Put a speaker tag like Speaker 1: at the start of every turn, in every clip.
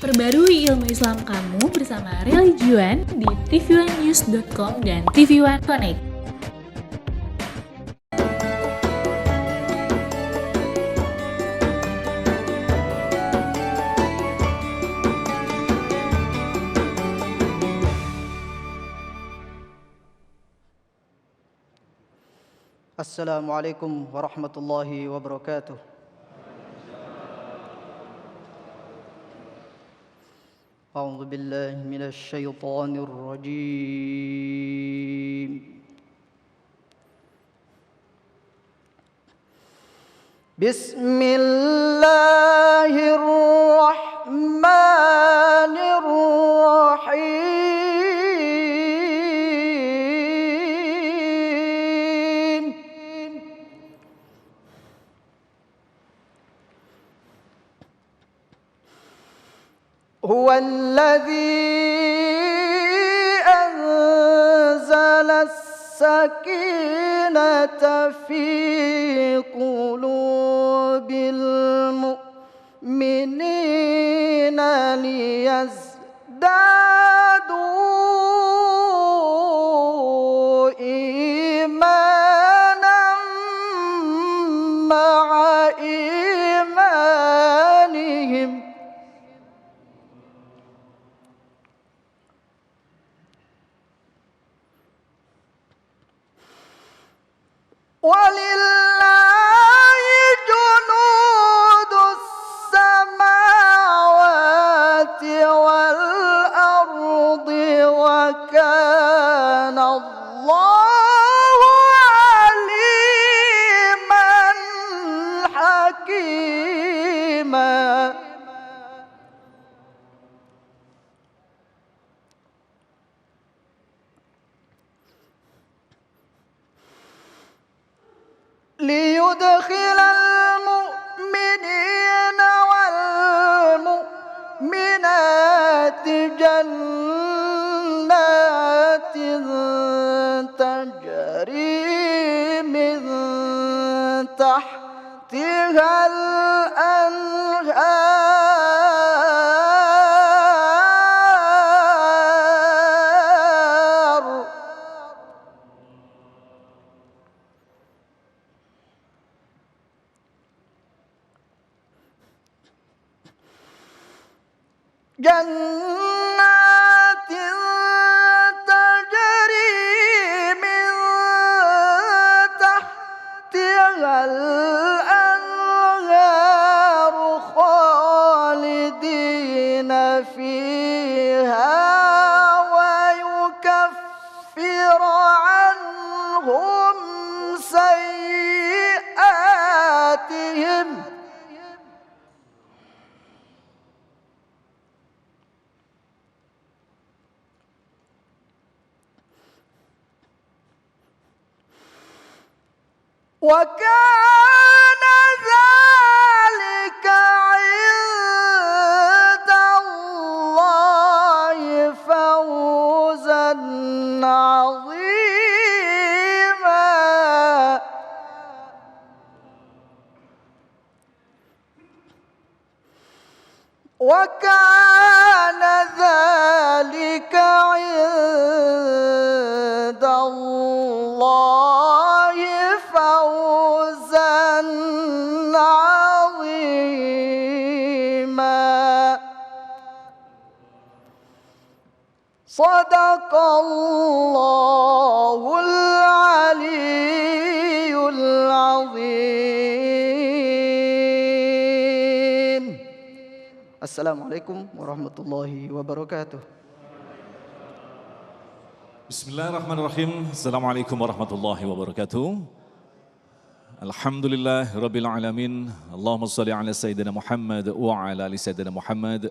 Speaker 1: Perbarui ilmu Islam kamu bersama Religion di tv1news.com dan TV1 Connect.
Speaker 2: Assalamualaikum warahmatullahi wabarakatuh. A'udzu billahi minasy syaithanir rajim. Bismillahirrahmanirrahim. Huwa alladhi anzala as-sakinata fi qulubil mu'minina liyazdadu imanan ma'a imanihim. Walillahi junudus samawati wal ardi wa kana Allahu aliman hakima. ليدخل المؤمنين والمؤمنات جنات تجري من تحتها الأنهار جنات تجري من تحتها الأنهار خالدين فيها ويكفر عنهم سيئاتهم وكان ذلك عند الله فوزا عظيما. وكان ذلك عند الله فوزا عظيما. صدق الله العلي العظيم. Assalamualaikum warahmatullahi wabarakatuh.
Speaker 3: Bismillahirrahmanirrahim. Assalamualaikum warahmatullahi wabarakatuh. Alhamdulillah rabbil alamin. Allahumma shalli ala sayyidina Muhammad wa ala ali sayyidina Muhammad.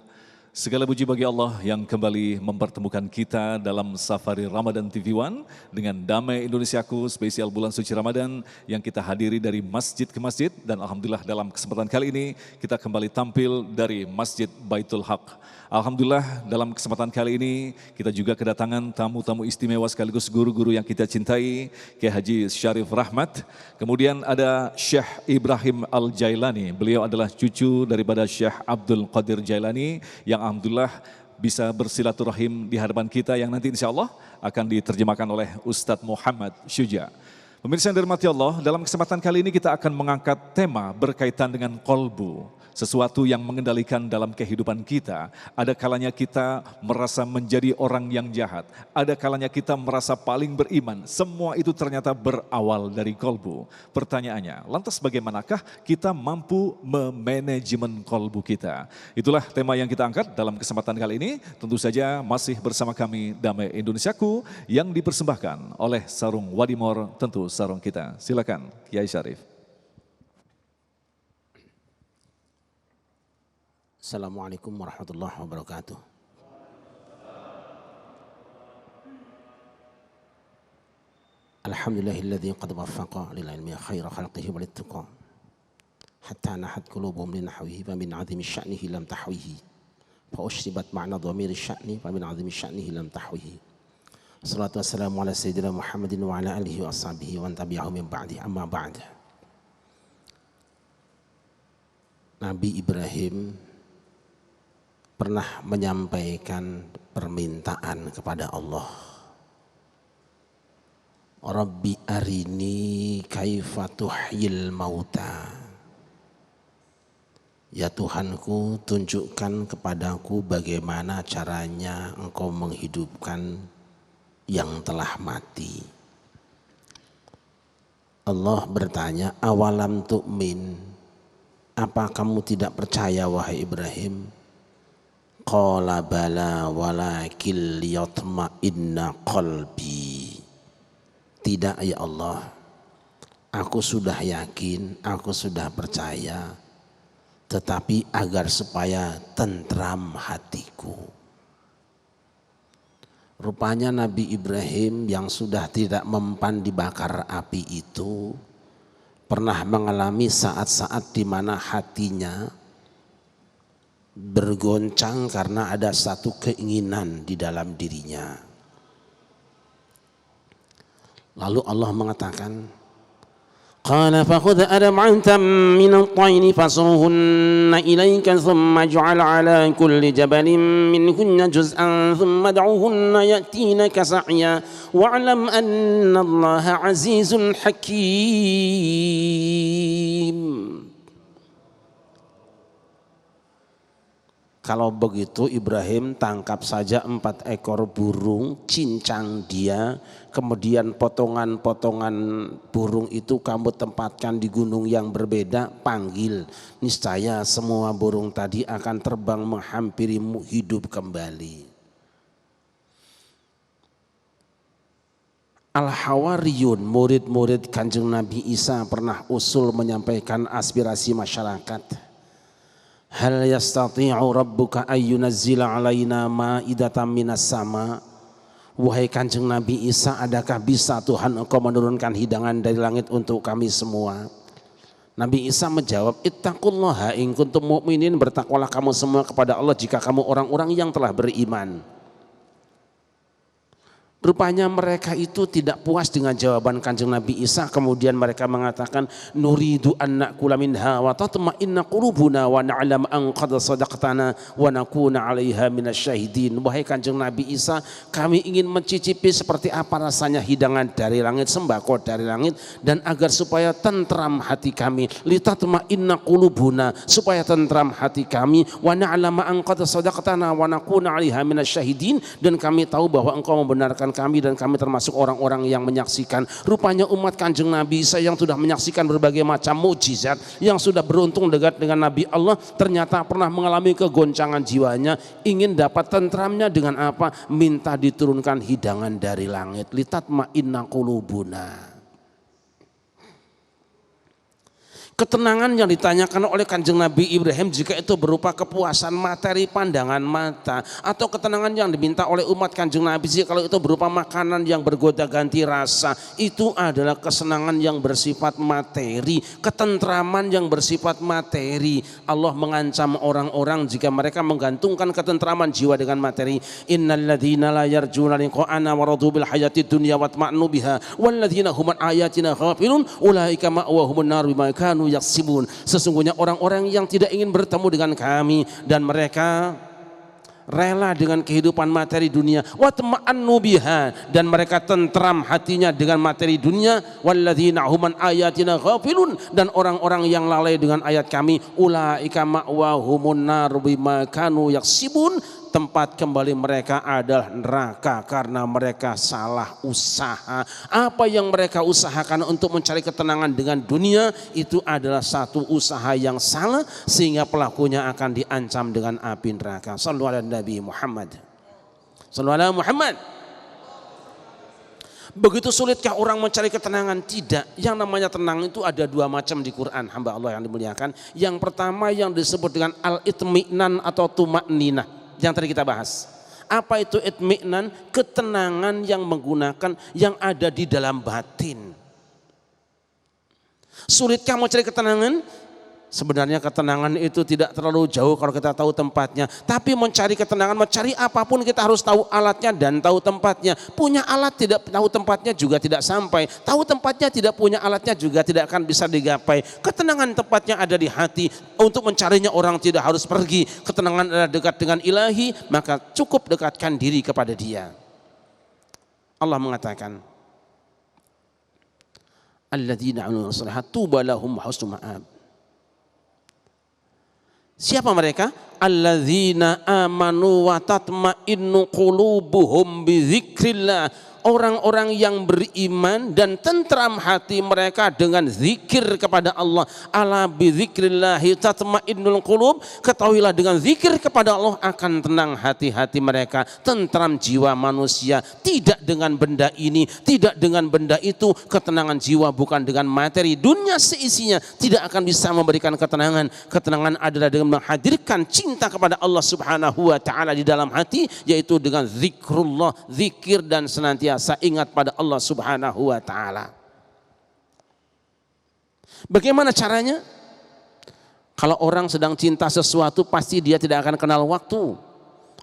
Speaker 3: Segala puji bagi Allah yang kembali mempertemukan kita dalam safari Ramadan TV1 dengan Damai Indonesiaku spesial bulan suci Ramadan yang kita hadiri dari masjid ke masjid, dan alhamdulillah dalam kesempatan kali ini kita kembali tampil dari Masjid Baitul Haq. Alhamdulillah dalam kesempatan kali ini kita juga kedatangan tamu-tamu istimewa sekaligus guru-guru yang kita cintai, Kiai Haji Syarif Rahmat. Kemudian ada Syekh Ibrahim Al-Jailani, beliau adalah cucu daripada Syekh Abdul Qadir Jailani yang alhamdulillah bisa bersilaturahim di hadapan kita yang nanti insya Allah akan diterjemahkan oleh Ustadz Muhammad Syuja. Pemirsa yang dirahmati Allah, dalam kesempatan kali ini kita akan mengangkat tema berkaitan dengan kolbu. Sesuatu yang mengendalikan dalam kehidupan kita. Ada kalanya kita merasa menjadi orang yang jahat. Ada kalanya kita merasa paling beriman. Semua itu ternyata berawal dari kolbu. Pertanyaannya, lantas bagaimanakah kita mampu memanajemen kolbu kita? Itulah tema yang kita angkat dalam kesempatan kali ini. Tentu saja masih bersama kami Damai Indonesiaku yang dipersembahkan oleh Sarung Wadimor, tentu sarung kita. Silakan Kiai Syarif.
Speaker 4: Assalamualaikum warahmatullahi wabarakatuh. Alhamdulillahilladzi qad waffaqa lil ilmi khaira khalqihi wal ittqa hatta nahat qulubuhum li nahwihi wa min 'azimi sya'nihi lam tahwihi fa ushribat ma'na dhamiri sya'ni wa min 'azimi sya'nihi lam tahwihi. Wassalatu wassalamu ala sayyidina Muhammadin wa ala alihi wa ashabihi wa tabi'ahum min ba'di, amma ba'd. Nabi Ibrahim pernah menyampaikan permintaan kepada Allah. Rabbi arini kaifa tuhyil mauta. Ya Tuhanku, tunjukkan kepadaku bagaimana caranya Engkau menghidupkan yang telah mati. Allah bertanya, awalam tu'min, apa kamu tidak percaya wahai Ibrahim? Qala bala walakin liyatma'inna qalbi. Tidak ya Allah, aku sudah yakin, aku sudah percaya, tetapi agar supaya tentram hatiku. Rupanya Nabi Ibrahim yang sudah tidak mempan dibakar api itu pernah mengalami saat-saat di mana hatinya bergoncang karena ada satu keinginan di dalam dirinya. Lalu Allah mengatakan, qala fakhudh arba'atan min at-tayri fasurhunna ilayka thumma ij'al 'ala kulli jabalin minhunna juz'an thumma ad'uhunna ya'tinaka sa'ya wa'lam anna Allaha 'azizun hakim. Kalau begitu Ibrahim tangkap saja 4 ekor burung, cincang dia, kemudian potongan-potongan burung itu kamu tempatkan di gunung yang berbeda, panggil. Niscaya semua burung tadi akan terbang menghampirimu hidup kembali. Al-Hawariyun, murid-murid Kanjeng Nabi Isa pernah usul menyampaikan aspirasi masyarakat. Hal yastati'u rabbuka ayyunazzila alaina ma'idatan minas sama. Wahai Kanjeng Nabi Isa, adakah bisa Tuhan Engkau menurunkan hidangan dari langit untuk kami semua? Nabi Isa menjawab, ittaqullaha in kuntum mu'minin, bertakwalah kamu semua kepada Allah jika kamu orang-orang yang telah beriman. Rupanya mereka itu tidak puas dengan jawaban Kanjeng Nabi Isa, kemudian mereka mengatakan, nuridu an na'kula minha wa tatma'inna qulubuna wa na'lam an qad sadaqtana wa nakuna 'alaiha minasyahidin. Wahai Kanjeng Nabi Isa, kami ingin mencicipi seperti apa rasanya hidangan dari langit, sembako dari langit, dan agar supaya tentram hati kami, litatma'inna qulubuna, supaya tentram hati kami, wa na'lam an qad sadaqtana wa nakuna 'alaiha minasyahidin, dan kami tahu bahwa Engkau membenarkan kami dan kami termasuk orang-orang yang menyaksikan. Rupanya umat Kanjeng Nabi Isa yang sudah menyaksikan berbagai macam mukjizat, yang sudah beruntung dekat dengan Nabi Allah, ternyata pernah mengalami kegoncangan jiwanya, ingin dapat tentramnya dengan apa? Minta diturunkan hidangan dari langit. Litatma'inna qulubuna. Ketenangan yang ditanyakan oleh Kanjeng Nabi Ibrahim, jika itu berupa kepuasan materi pandangan mata, atau ketenangan yang diminta oleh umat Kanjeng Nabi kalau itu berupa makanan yang bergoda-ganti rasa, itu adalah kesenangan yang bersifat materi, ketentraman yang bersifat materi. Allah mengancam orang-orang jika mereka menggantungkan ketentraman jiwa dengan materi. Innalladzina la yarjuna liqa'ana wa radu bil hayati dunya wa atma'nu biha walladzina hum an ayatina ghafilun ulaika ma'wahumun nar bima kanu yaksibun. Sesungguhnya orang-orang yang tidak ingin bertemu dengan kami dan mereka rela dengan kehidupan materi dunia, wa tama'annu biha, dan mereka tentram hatinya dengan materi dunia, walladzina hum an ayatina ghafilun, dan orang-orang yang lalai dengan ayat kami, ulaika ma'wahumun nar bima kanu yaksibun, tempat kembali mereka adalah neraka karena mereka salah usaha. Apa yang mereka usahakan untuk mencari ketenangan dengan dunia itu adalah satu usaha yang salah, sehingga pelakunya akan diancam dengan api neraka. Shallu ala Nabi Muhammad. Shallu ala Muhammad. Begitu sulitkah orang mencari ketenangan? Tidak. Yang namanya tenang itu ada dua macam di Quran, hamba Allah yang dimuliakan. Yang pertama yang disebut dengan al-itmi'nan atau tuma'ninah, yang tadi kita bahas. Apa itu itmi'nan? Ketenangan yang menggunakan yang ada di dalam batin. Sulitkah mencari ketenangan? Sebenarnya ketenangan itu tidak terlalu jauh kalau kita tahu tempatnya. Tapi mencari ketenangan, mencari apapun kita harus tahu alatnya dan tahu tempatnya. Punya alat tidak tahu tempatnya juga tidak sampai. Tahu tempatnya tidak punya alatnya juga tidak akan bisa digapai. Ketenangan tempatnya ada di hati. Untuk mencarinya orang tidak harus pergi. Ketenangan adalah dekat dengan Ilahi, maka cukup dekatkan diri kepada Dia. Allah mengatakan, alladzina 'amilus shalihat tuba lahum husnul ma'ab. Siapa mereka? Alladzina amanu wa tatma'innu qulubuhum bidzikrillah. Orang-orang yang beriman dan tentram hati mereka dengan zikir kepada Allah. Ala bidzikrillahi tatma'innul qulub. Ketahuilah dengan zikir kepada Allah akan tenang hati-hati mereka, tentram jiwa manusia. Tidak dengan benda ini, tidak dengan benda itu. Ketenangan jiwa bukan dengan materi. Dunia seisinya tidak akan bisa memberikan ketenangan. Ketenangan adalah dengan menghadirkan cinta kepada Allah Subhanahu wa taala di dalam hati, yaitu dengan zikrullah, zikir dan senantiasa ingat pada Allah Subhanahu wa taala. Bagaimana caranya? Kalau orang sedang cinta sesuatu pasti dia tidak akan kenal waktu.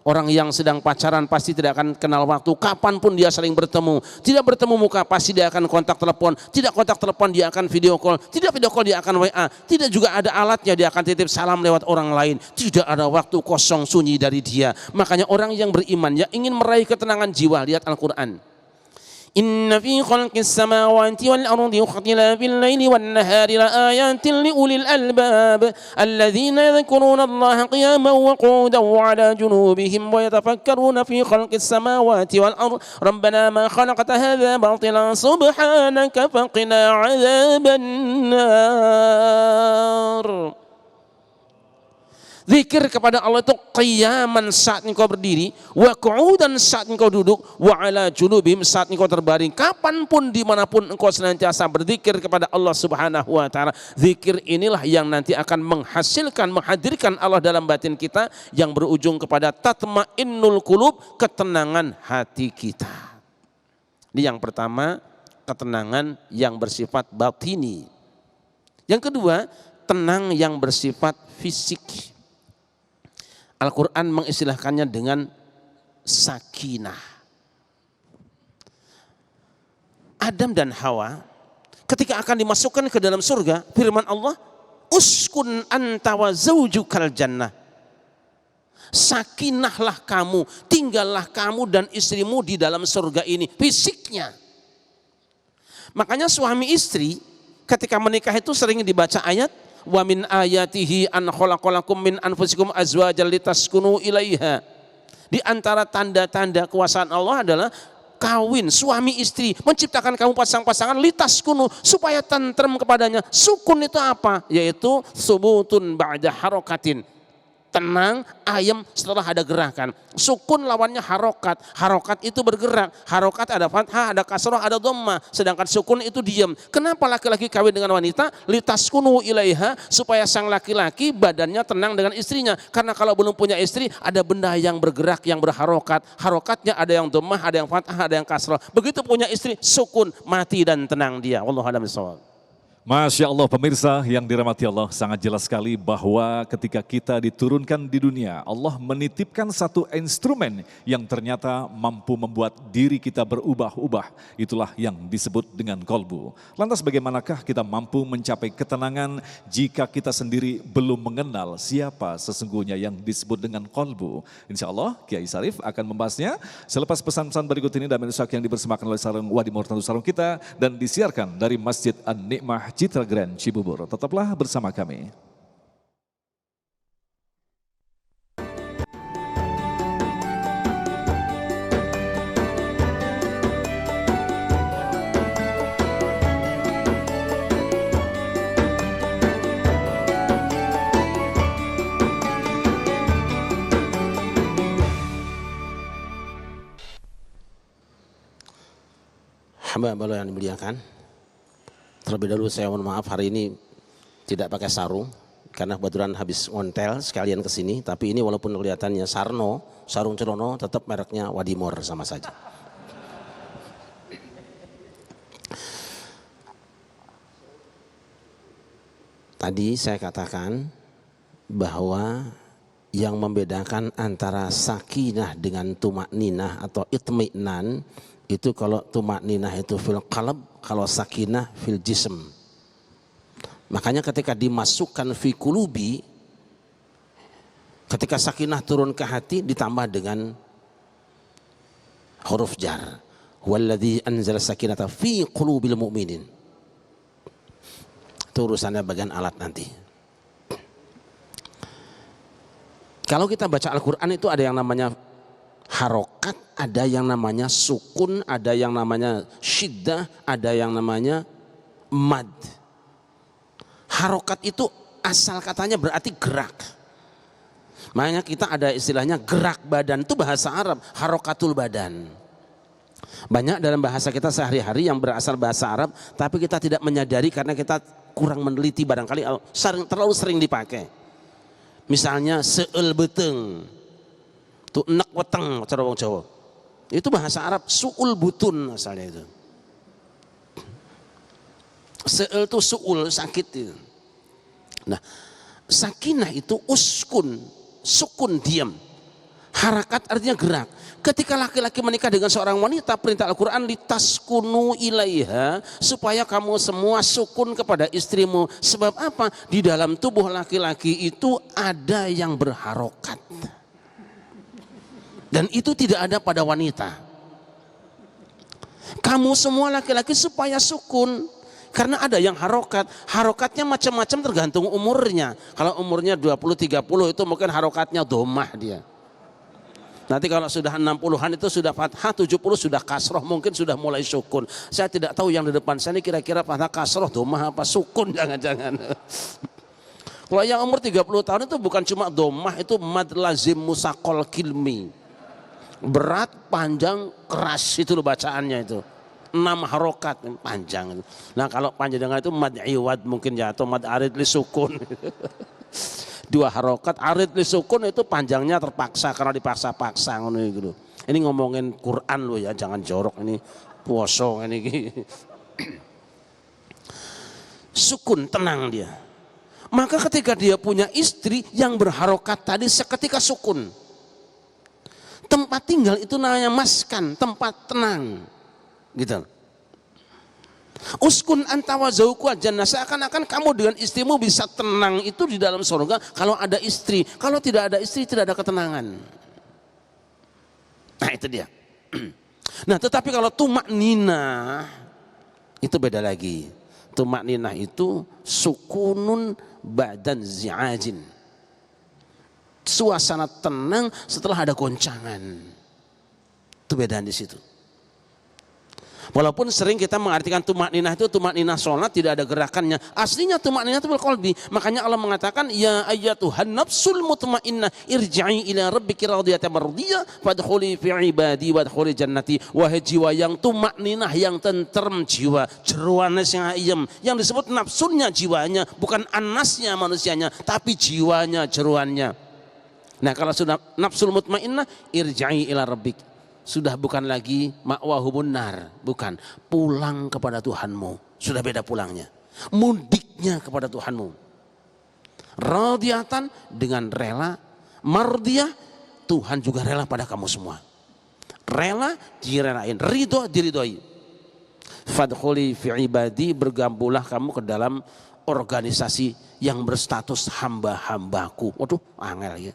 Speaker 4: Orang yang sedang pacaran pasti tidak akan kenal waktu. Kapanpun dia saling bertemu. Tidak bertemu muka pasti dia akan kontak telepon. Tidak kontak telepon dia akan video call. Tidak video call dia akan WA. Tidak juga ada alatnya dia akan titip salam lewat orang lain. Tidak ada waktu kosong sunyi dari dia. Makanya orang yang beriman yang ingin meraih ketenangan jiwa, lihat Al-Quran. Inna fi khalqis samawati wal ardi wakhtilafil laili wan nahari laayatin liulil albab alladzina yadhkuruna Allaha qiyaman wa qu'udan wa 'ala junubihim wa yatafakkaruna fi khalqis samawati wal ardi rabbana ma khalaqta hadza batilan subhanaka faqina 'adzaban nar. Zikir kepada Allah itu qiyaman saat engkau berdiri, wa qu'udan saat engkau duduk, wa 'ala junubihim saat engkau terbaring. Kapanpun dimanapun engkau senantiasa berzikir kepada Allah Subhanahu wa taala. Zikir inilah yang nanti akan menghasilkan, menghadirkan Allah dalam batin kita, yang berujung kepada tatma'innul qulub, ketenangan hati kita. Ini yang pertama, ketenangan yang bersifat batini. Yang kedua, tenang yang bersifat fisik. Al-Quran mengistilahkannya dengan sakinah. Adam dan Hawa ketika akan dimasukkan ke dalam surga, firman Allah, uskun anta wa zaujukal jannah. Sakinahlah kamu, tinggallah kamu dan istrimu di dalam surga ini, fisiknya. Makanya suami istri ketika menikah itu sering dibaca ayat, wa min ayatihi an khalaqalakum min anfusikum azwajan litaskunu ilaiha. Di antara tanda-tanda kekuasaan Allah adalah kawin suami istri, menciptakan kamu pasang-pasangan litaskunu, supaya tentrem kepadanya. Sukun itu apa? Yaitu subutun ba'da harokatin, tenang, ayem setelah ada gerakan. Sukun lawannya harokat. Harokat itu bergerak. Harokat ada fathah, ada kasroh, ada dhammah. Sedangkan sukun itu diam. Kenapa laki-laki kawin dengan wanita? Litaskunu ilaiha, supaya sang laki-laki badannya tenang dengan istrinya. Karena kalau belum punya istri, ada benda yang bergerak, yang berharokat. Harokatnya ada yang dhammah, ada yang fathah, ada yang kasroh. Begitu punya istri, sukun, mati dan tenang dia. Wallahu a'lam bishawab.
Speaker 3: Masya Allah pemirsa yang dirahmati Allah, sangat jelas sekali bahwa ketika kita diturunkan di dunia, Allah menitipkan satu instrumen yang ternyata mampu membuat diri kita berubah-ubah. Itulah yang disebut dengan kolbu. Lantas bagaimanakah kita mampu mencapai ketenangan jika kita sendiri belum mengenal siapa sesungguhnya yang disebut dengan kolbu? Insya Allah Kiai Sarif akan membahasnya selepas pesan-pesan berikut ini dan menusuk yang dipersembahkan oleh Sarung Wadi Murtadu Sarung kita dan disiarkan dari Masjid An-Nikmah Citra Grand Cibubur. Tetaplah bersama kami.
Speaker 4: Hamba-hamba yang dimuliakan, terlebih dahulu saya mohon maaf hari ini tidak pakai sarung karena kebetulan habis ngontel sekalian ke sini, tapi ini walaupun kelihatannya sarung celono tetap mereknya Wadimor sama saja. Tadi saya katakan bahwa yang membedakan antara sakinah dengan tumakninah atau itmi'nan itu kalau tumakninah itu fil qalb, kalau sakinah fil jism. Makanya ketika dimasukkan fi qulubi, ketika sakinah turun ke hati ditambah dengan huruf jar. Walladzi anzala sakinata fi qulubil mu'minin. Itu urusannya bagian alat nanti. Kalau kita baca Al-Quran itu ada yang namanya harokat, ada yang namanya sukun, ada yang namanya syiddah, ada yang namanya mad. Harokat itu asal katanya berarti gerak. Makanya kita ada istilahnya gerak badan, itu bahasa Arab, harokatul badan. Banyak dalam bahasa kita sehari-hari yang berasal bahasa Arab, tapi kita tidak menyadari karena kita kurang meneliti, barangkali terlalu sering dipakai. Misalnya seul beteng, itu enak weteng cara wong Jawa. Itu bahasa Arab, su'ul butun asalnya itu. Seul itu su'ul, sakit itu. Nah, sakinah itu uskun, sukun, diam. Harakat artinya gerak. Ketika laki-laki menikah dengan seorang wanita, perintah Al-Quran litaskunu ilaiha, supaya kamu semua sukun kepada istrimu. Sebab apa? Di dalam tubuh laki-laki itu ada yang berharokat. Dan itu tidak ada pada wanita. Kamu semua laki-laki supaya sukun. Karena ada yang harokat. Harokatnya macam-macam tergantung umurnya. Kalau umurnya 20-30 itu mungkin harokatnya domah dia. Nanti kalau sudah 60-an itu sudah fathah, 70 sudah kasroh, mungkin sudah mulai sukun. Saya tidak tahu yang di depan saya ini kira-kira fathah kasroh, domah apa sukun, jangan-jangan. Kalau yang umur 30 tahun itu bukan cuma domah, itu mad lazim musakol kilmi. Berat, panjang, keras itu loh bacaannya itu. 6 harokat panjang. Nah kalau panjang dengan itu mad iwad mungkin ya, atau mad arid li sukun. 2 harokat, arid li sukun itu panjangnya terpaksa karena dipaksa-paksa gitu. Ini ngomongin Quran loh ya, jangan jorok ini puasa ini. Sukun, tenang dia. Maka ketika dia punya istri yang berharokat tadi seketika sukun. Tempat tinggal itu namanya maskan, tempat tenang. Gitu. Uskun anta wa zauqu jannah, seakan-akan kamu dengan istrimu bisa tenang itu di dalam surga kalau ada istri. Kalau tidak ada istri tidak ada ketenangan. Nah itu dia. Nah tetapi kalau tumakninah itu beda lagi. Tumakninah itu sukunun ba'dan zi'ajin. Suasana tenang setelah ada goncangan. Itu bedaan di situ. Walaupun sering kita mengartikan tumakninah itu tumakninah sholat tidak ada gerakannya. Aslinya tumakninah itu bil qalbi. Makanya Allah mengatakan ya ayyatuhan nafsul mutmainnah irji'i ila rabbiki radiyatan mardiyah fadkhuli fi ibadi wadkhuli jannati. Wahai jiwa yang tumakninah, yang tentrem jiwa, jeroane sing ayem. Yang disebut nafsunya jiwanya, bukan anasnya manusianya, tapi jiwanya, jeroannya. Nah kalau sudah nafsul mutmainnah irji'i ila rabbik, sudah bukan lagi ma'wahumun nar, bukan, pulang kepada Tuhanmu, sudah beda pulangnya. mudiknya kepada Tuhanmu. Radiyatan dengan rela, mardiyah Tuhan juga rela pada kamu semua. Rela direlain, ridho diridhoi. Fadkhuli fi ibadi, bergabunglah kamu ke dalam organisasi yang berstatus hamba-hambaku. Waduh, angel ya.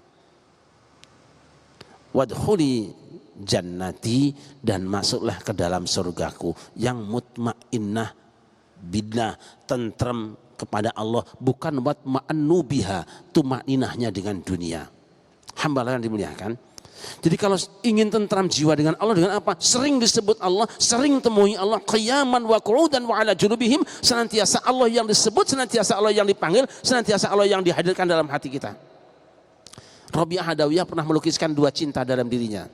Speaker 4: Wadkhuli jannati, dan masuklah ke dalam surgaku yang mutmainnah billah, tentrem kepada Allah, bukan watma'annu biha, tumaninahnya dengan dunia. Hamba yang dimuliakan. Jadi kalau ingin tentram jiwa dengan Allah, dengan apa? Sering disebut Allah, sering temui Allah, qiyaman wa qu'udan wa ala junubihim, senantiasa Allah yang disebut, senantiasa Allah yang dipanggil, senantiasa Allah yang dihadirkan dalam hati kita. Rabi'ah Adawiyah pernah melukiskan dua cinta dalam dirinya.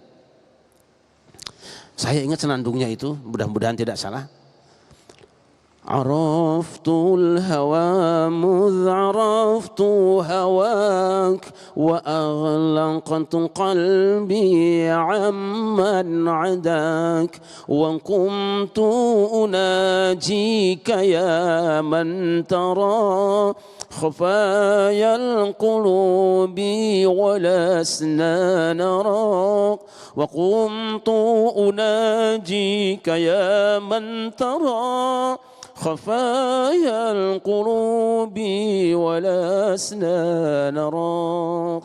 Speaker 4: Saya ingat senandungnya itu, mudah-mudahan tidak salah. Araftul hawa mudh araftu hawak wa aghlaqtu qalbi amman adak wa qumtu unajika ya man tara khafayal qulubi wa lasna nara wa qumtu unajika ya man tara خفايا القلوب ولسنا نراك.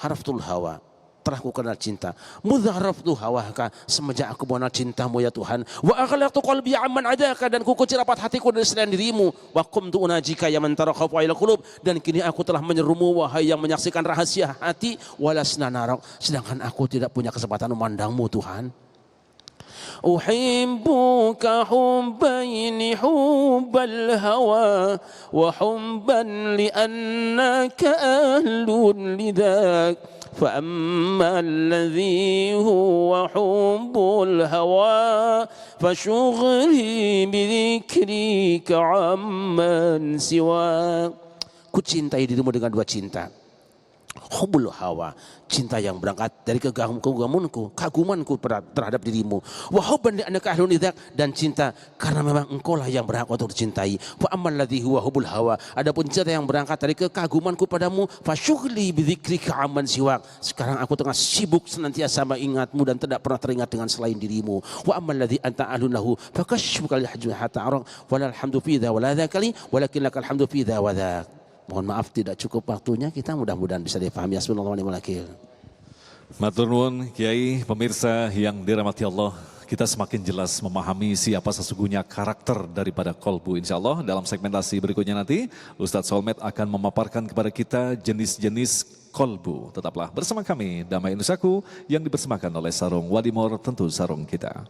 Speaker 4: Haraftul hawa, telah ku kenal cinta. Mudharaftu hawaka, semenjak aku mengenal cintamu ya Tuhan. Wa aghlaqtu qalbi amman adaka, dan ku kuci rapat hatiku dari selain dirimu. Wa qumtu unajika ya man tara khafail qulub, dan kini aku telah menyerumu wahai yang menyaksikan rahasia hati. Walasna narak, sedangkan aku tidak punya kesempatan memandangmu Tuhan. أحبك حبين حب الهوى وحبا لأنك أهل لذاك فأما الذي هو حب الهوى فشغلي بذكرك عمن سواك. Ku cintai dirimu dengan dua cinta. Hubbul hawa, cinta yang berangkat dari kegagumanku terhadap dirimu. Wa hubban li annaka ahlun lidzak, dan cinta karena memang engkaulah yang berhak untuk dicintai. Fa ammal ladzi huwa hubbul hawa, adapun cinta yang berangkat dari kekagumanku padamu, fasyughli bidzikrika amman siwak. Sekarang aku tengah sibuk senantiasa mengingatmu dan tidak pernah teringat dengan selain dirimu. Wa ammal ladzi anta ahlun lahu fakashfuka lihajju hatta araq walal hamdu fi dza wala dzakali walakin lakal hamdu fi dza wa dzak. Mohon maaf tidak cukup waktunya, kita mudah-mudahan bisa dipahami. Bismillahirrahmanirrahim.
Speaker 3: Matur nuwun Kiai, pemirsa yang dirahmati Allah, kita semakin jelas memahami siapa sesungguhnya karakter daripada kolbu. Insya Allah dalam segmentasi berikutnya nanti Ustadz Solmed akan memaparkan kepada kita jenis-jenis kolbu. Tetaplah bersama kami, Damai Nusaku yang dipersembahkan oleh Sarung Wadimor, tentu sarung kita.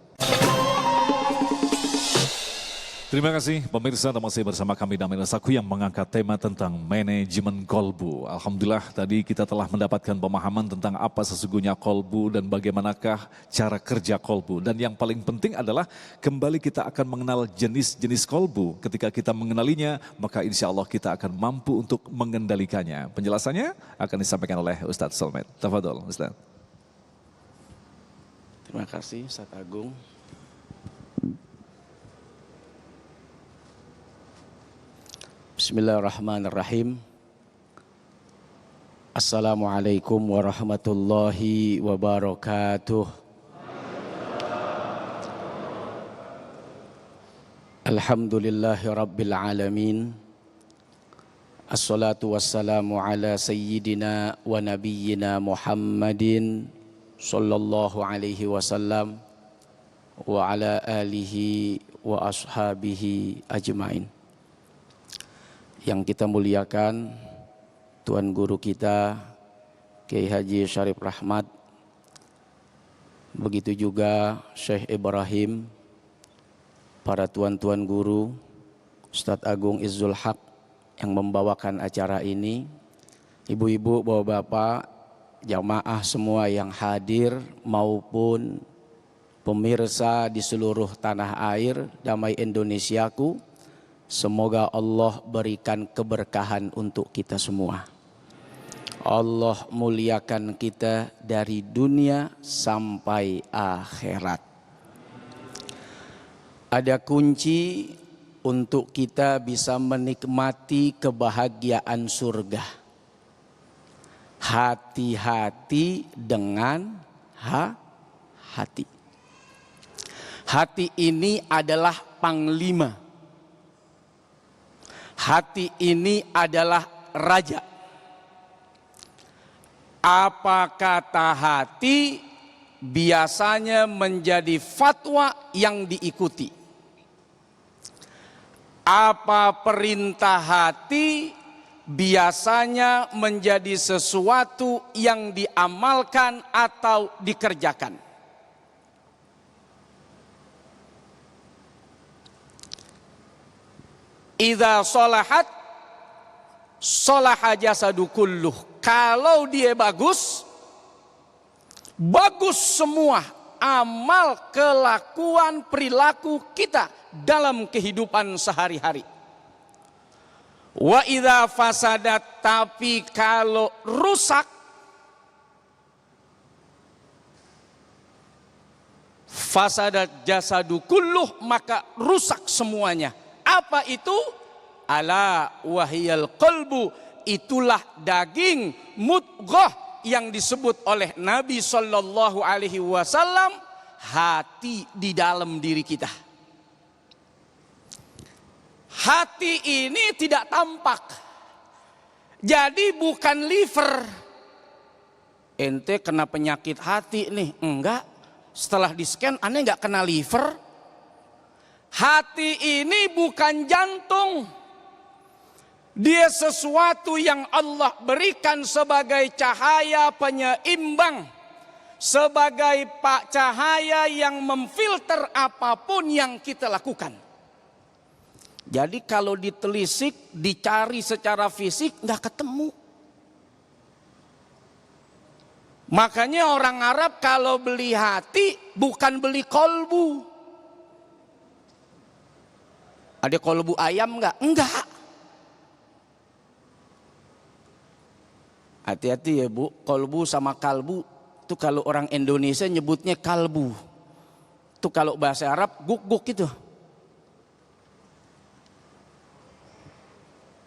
Speaker 3: Terima kasih pemirsa, masih bersama kami Damai Nusaku yang mengangkat tema tentang manajemen kolbu. Alhamdulillah tadi kita telah mendapatkan pemahaman tentang apa sesungguhnya kolbu dan bagaimanakah cara kerja kolbu. Dan yang paling penting adalah kembali kita akan mengenal jenis-jenis kolbu. Ketika kita mengenalinya, maka insya Allah kita akan mampu untuk mengendalikannya. Penjelasannya akan disampaikan oleh Ustadz Solmed. Tafadhol Ustadz.
Speaker 4: Terima kasih Ustadz Agung. Bismillahirrahmanirrahim. Assalamualaikum warahmatullahi wabarakatuh. Alhamdulillahi rabbil alamin. Assalatu wassalamu ala sayyidina wa nabiyyina Muhammadin sallallahu alaihi wasallam wa ala alihi wa ashabihi ajmain. Yang kita muliakan Tuan Guru kita Kiai Haji Syarif Rahmat, begitu juga Syekh Ibrahim, para tuan-tuan guru, Ustadz Agung Izzul Haq yang membawakan acara ini, ibu-ibu, bapak-bapak, jamaah semua yang hadir maupun pemirsa di seluruh tanah air Damai Indonesiaku. Semoga Allah berikan keberkahan untuk kita semua. Allah muliakan kita dari dunia sampai akhirat. Ada kunci
Speaker 5: untuk kita bisa menikmati kebahagiaan surga. Hati-hati dengan hati. Hati ini adalah panglima. Hati ini adalah raja. Apa kata hati biasanya menjadi fatwa yang diikuti. Apa perintah hati biasanya menjadi sesuatu yang diamalkan atau dikerjakan. Idza sholahat sholaha jasadu kulluh. Kalau dia bagus, bagus semua amal, kelakuan, perilaku kita dalam kehidupan sehari-hari. Wa idza fasadat, tapi kalau rusak, fasadat jasadu kulluh, maka rusak semuanya. Apa itu? Ala wahiyal qalbu, itulah daging mudghah yang disebut oleh Nabi Shallallahu Alaihi Wasallam, hati di dalam diri kita. Hati ini tidak tampak, jadi bukan liver. Ente kena penyakit hati nih? Enggak. Setelah di scan, aneh nggak kena liver. Hati ini bukan jantung. Dia sesuatu yang Allah berikan sebagai cahaya penyeimbang, sebagai cahaya yang memfilter apapun yang kita lakukan. Jadi kalau ditelisik, dicari secara fisik, nggak ketemu. Makanya orang Arab kalau beli hati bukan beli kolbu. Ada kolbu ayam nggak? Enggak. Hati-hati ya Bu, kolbu sama kalbu itu kalau orang Indonesia nyebutnya kalbu. Itu kalau bahasa Arab guk-guk gitu.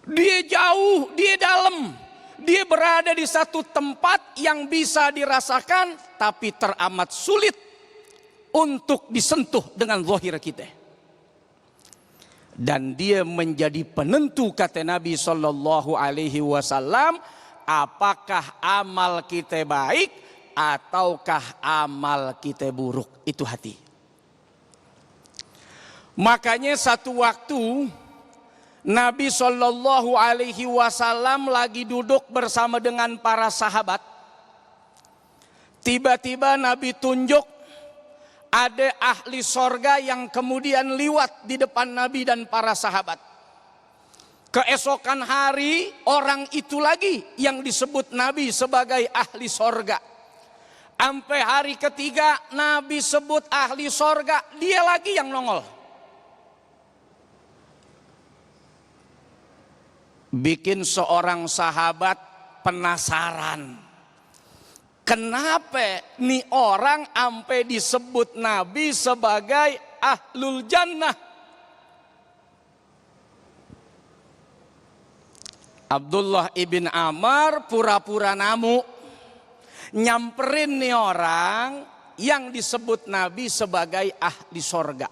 Speaker 5: Dia jauh, dia dalam. Dia berada di satu tempat yang bisa dirasakan tapi teramat sulit untuk disentuh dengan zahir kita. Dan dia menjadi penentu, kata Nabi Shallallahu Alaihi Wasallam, apakah amal kita baik ataukah amal kita buruk. Itu hati. Makanya satu waktu Nabi Shallallahu Alaihi Wasallam lagi duduk bersama dengan para sahabat. Tiba-tiba Nabi tunjuk ada ahli sorga yang kemudian liwat di depan Nabi dan para sahabat. Keesokan hari orang itu lagi yang disebut Nabi sebagai ahli sorga. Sampai hari ketiga Nabi sebut ahli sorga, dia lagi yang nongol. Bikin seorang sahabat penasaran. Kenapa nih orang sampai disebut Nabi sebagai ahlul jannah? Abdullah ibn Amr pura-pura namu, nyamperin nih orang yang disebut Nabi sebagai ahli sorga.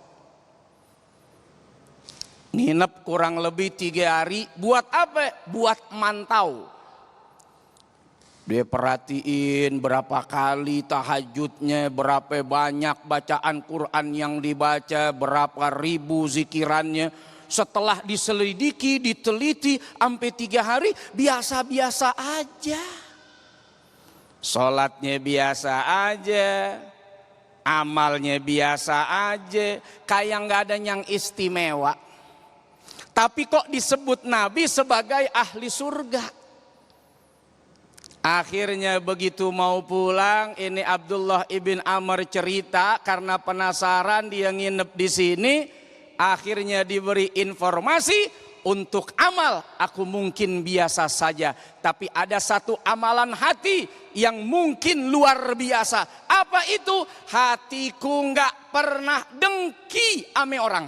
Speaker 5: Nginep kurang lebih 3 hari, buat apa? Buat mantau. Dia perhatiin berapa kali tahajudnya, berapa banyak bacaan Quran yang dibaca, berapa ribu zikirannya. Setelah diselidiki, diteliti sampai 3 hari, biasa-biasa aja. Sholatnya biasa aja, amalnya biasa aja, kayak nggak ada yang istimewa. Tapi kok disebut Nabi sebagai ahli surga? Akhirnya begitu mau pulang, ini Abdullah ibn Amr cerita karena penasaran dia nginep di sini. Akhirnya diberi informasi, untuk amal aku mungkin biasa saja, tapi ada satu amalan hati yang mungkin luar biasa. Apa itu? Hatiku nggak pernah dengki ame orang.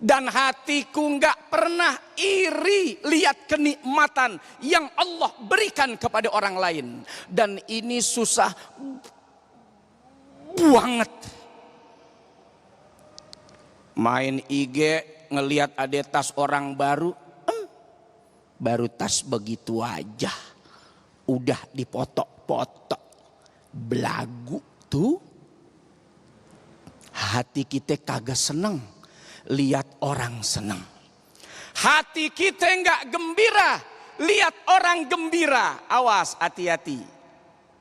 Speaker 5: Dan hatiku nggak pernah iri lihat kenikmatan yang Allah berikan kepada orang lain. Dan ini susah banget. Main IG ngelihat ada tas orang baru. Baru tas begitu aja. Udah dipotok-potok. Belagu tuh. Hati kita kagak seneng lihat orang seneng. Hati kita nggak gembira lihat orang gembira. Awas, hati-hati,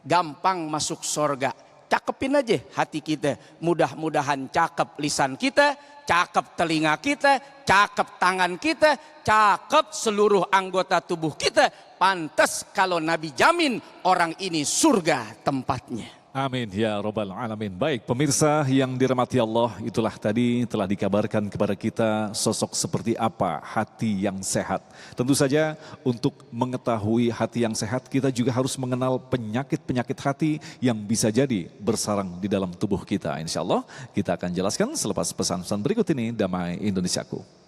Speaker 5: gampang masuk surga. Cakepin aja hati kita. Mudah-mudahan cakep lisan kita, cakep telinga kita, cakep tangan kita, cakep seluruh anggota tubuh kita. Pantas kalau Nabi jamin orang ini surga tempatnya.
Speaker 3: Amin ya Rabbal Alamin. Baik pemirsa yang dirahmati Allah, itulah tadi telah dikabarkan kepada kita sosok seperti apa hati yang sehat. Tentu saja untuk mengetahui hati yang sehat kita juga harus mengenal penyakit-penyakit hati yang bisa jadi bersarang di dalam tubuh kita. Insya Allah kita akan jelaskan selepas pesan-pesan berikut ini. Damai Indonesiaku.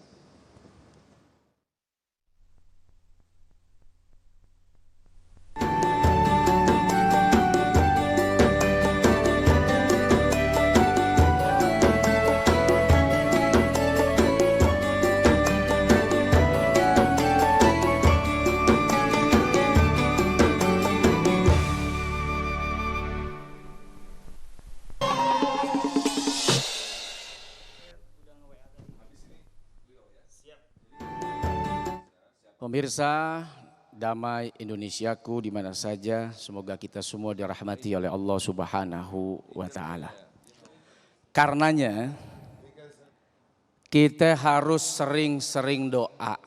Speaker 5: Pemirsa Damai Indonesiaku di mana saja, semoga kita semua dirahmati oleh Allah Subhanahu wa taala. Karenanya kita harus sering-sering doa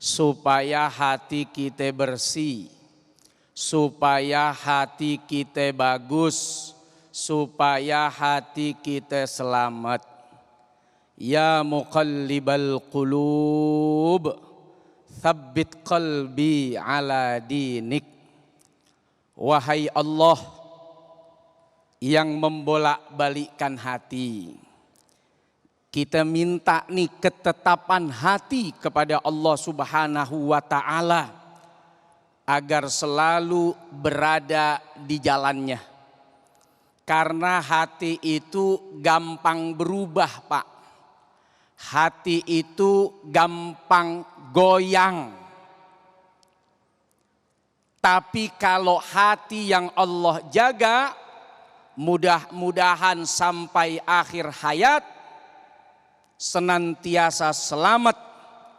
Speaker 5: supaya hati kita bersih, supaya hati kita bagus, supaya hati kita selamat. Ya muqallibal qulub, tsabbit qalbi ala dinik. Wahai Allah yang membolak-balikkan hati, kita minta nih ketetapan hati kepada Allah Subhanahu wa taala agar selalu berada di jalannya. Karena hati itu gampang berubah, Pak. Hati itu gampang goyang. Tapi kalau hati yang Allah jaga, mudah-mudahan sampai akhir hayat senantiasa selamat.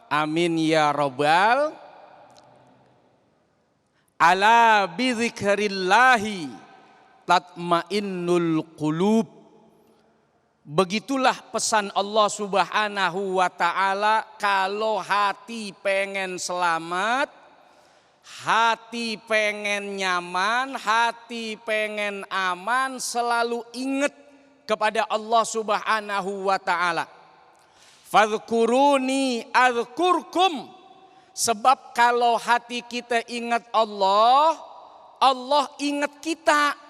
Speaker 5: Amin ya Rabbal. Ala bidzikrillahi tatmainnul qulub. Begitulah pesan Allah Subhanahu wa taala, kalau hati pengen selamat, hati pengen nyaman, hati pengen aman, selalu ingat kepada Allah Subhanahu wa taala. Fadhkuruni adzkurkum. Sebab kalau hati kita ingat Allah, Allah ingat kita.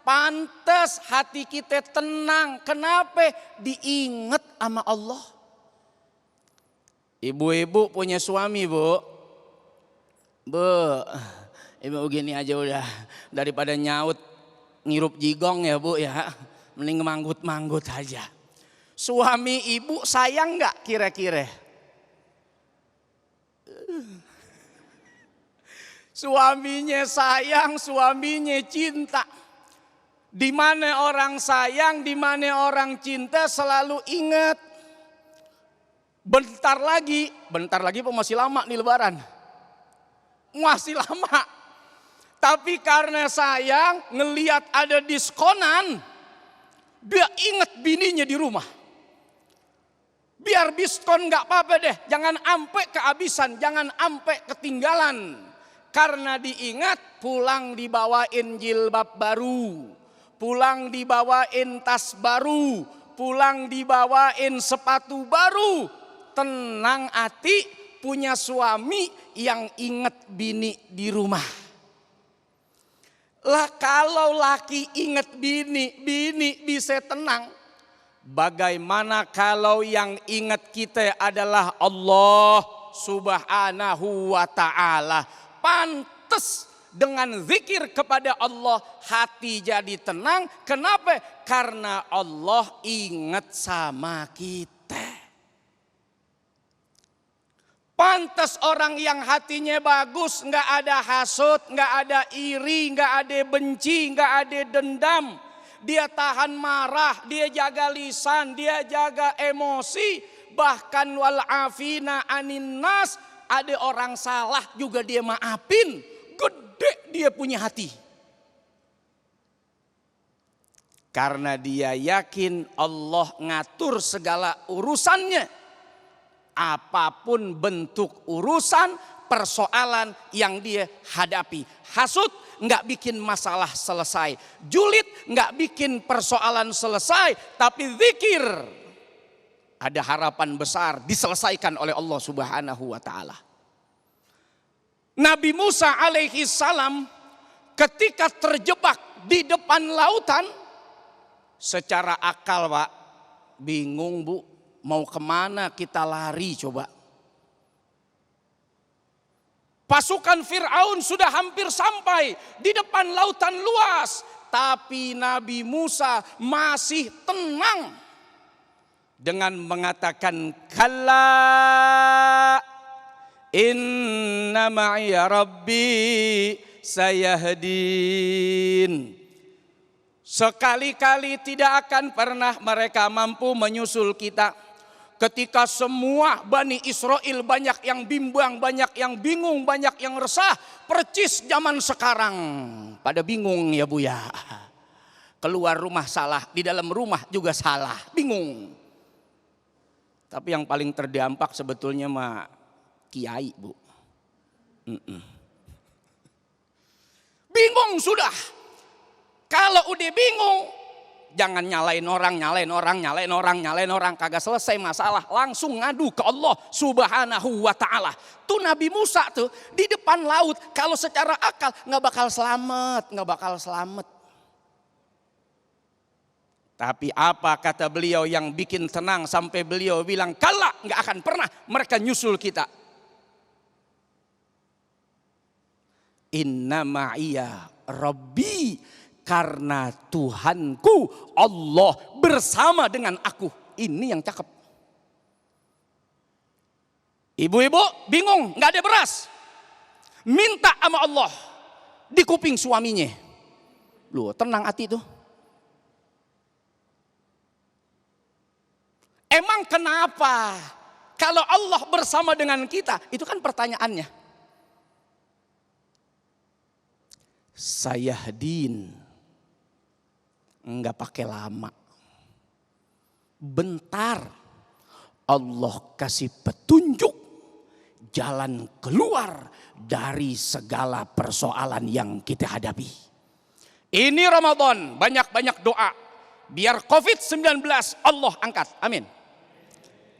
Speaker 5: Pantas hati kita tenang. Kenapa? Diingat sama Allah. Ibu-ibu punya suami, Bu. Bu, ibu gini aja udah. Daripada nyaut ngirup jigong ya, Bu ya. Mending manggut-manggut aja. Suami ibu sayang gak kira-kira? Suaminya sayang, suaminya cinta. Di mana orang sayang, di mana orang cinta, selalu ingat. Bentar lagi Pak, masih lama nih Lebaran. Masih lama. Tapi karena sayang, ngelihat ada diskonan, dia ingat bininya di rumah. Biar diskon gak apa-apa deh, jangan ampe kehabisan, jangan ampe ketinggalan. Karena diingat, pulang dibawain jilbab baru. Pulang dibawain tas baru, pulang dibawain sepatu baru. Tenang hati, punya suami yang ingat bini di rumah. Lah kalau laki ingat bini bisa tenang. Bagaimana kalau yang ingat kita adalah Allah Subhanahu wa ta'ala. Pantes dengan zikir kepada Allah hati jadi tenang. Kenapa? Karena Allah ingat sama kita. Pantes orang yang hatinya bagus, nggak ada hasut, nggak ada iri, nggak ada benci, nggak ada dendam. Dia tahan marah, dia jaga lisan, dia jaga emosi. Bahkan wal afina anin nas, ada orang salah juga dia maafin. Gede dia punya hati. Karena dia yakin Allah ngatur segala urusannya. Apapun bentuk urusan, persoalan yang dia hadapi. Hasut nggak bikin masalah selesai. Julid nggak bikin persoalan selesai. Tapi zikir ada harapan besar diselesaikan oleh Allah Subhanahu wa ta'ala. Nabi Musa alaihi salam ketika terjebak di depan lautan, secara akal Pak, bingung Bu. Mau kemana kita lari coba? Pasukan Fir'aun sudah hampir sampai di depan lautan luas. Tapi Nabi Musa masih tenang. Dengan mengatakan, kalla inna ma'iya rabbi sayahdin. Sekali-kali tidak akan pernah mereka mampu menyusul kita. Ketika semua Bani Israel banyak yang bimbang, banyak yang bingung, banyak yang resah. Percis zaman sekarang pada bingung ya Bu ya. Keluar rumah salah, di dalam rumah juga salah, bingung. Tapi yang paling terdampak sebetulnya mah kiai Bu. Bingung sudah. Kalau udah bingung, jangan nyalain orang. Kagak selesai masalah. Langsung ngadu ke Allah Subhanahu wa ta'ala. Tuh Nabi Musa tuh di depan laut. Kalau secara akal gak bakal selamat. Tapi apa kata beliau yang bikin tenang sampai beliau bilang, kala gak akan pernah mereka nyusul kita. Inna ma'iya Rabbi. Karena Tuhanku Allah bersama dengan aku. Ini yang cakep. Ibu-ibu bingung, gak ada beras. Minta sama Allah di kuping suaminya. Loh, tenang hati tuh. Emang kenapa? Kalau Allah bersama dengan kita, itu kan pertanyaannya. Sayahdin. Enggak pakai lama. Bentar Allah kasih petunjuk jalan keluar dari segala persoalan yang kita hadapi. Ini Ramadan, banyak-banyak doa. Biar COVID-19 Allah angkat. Amin.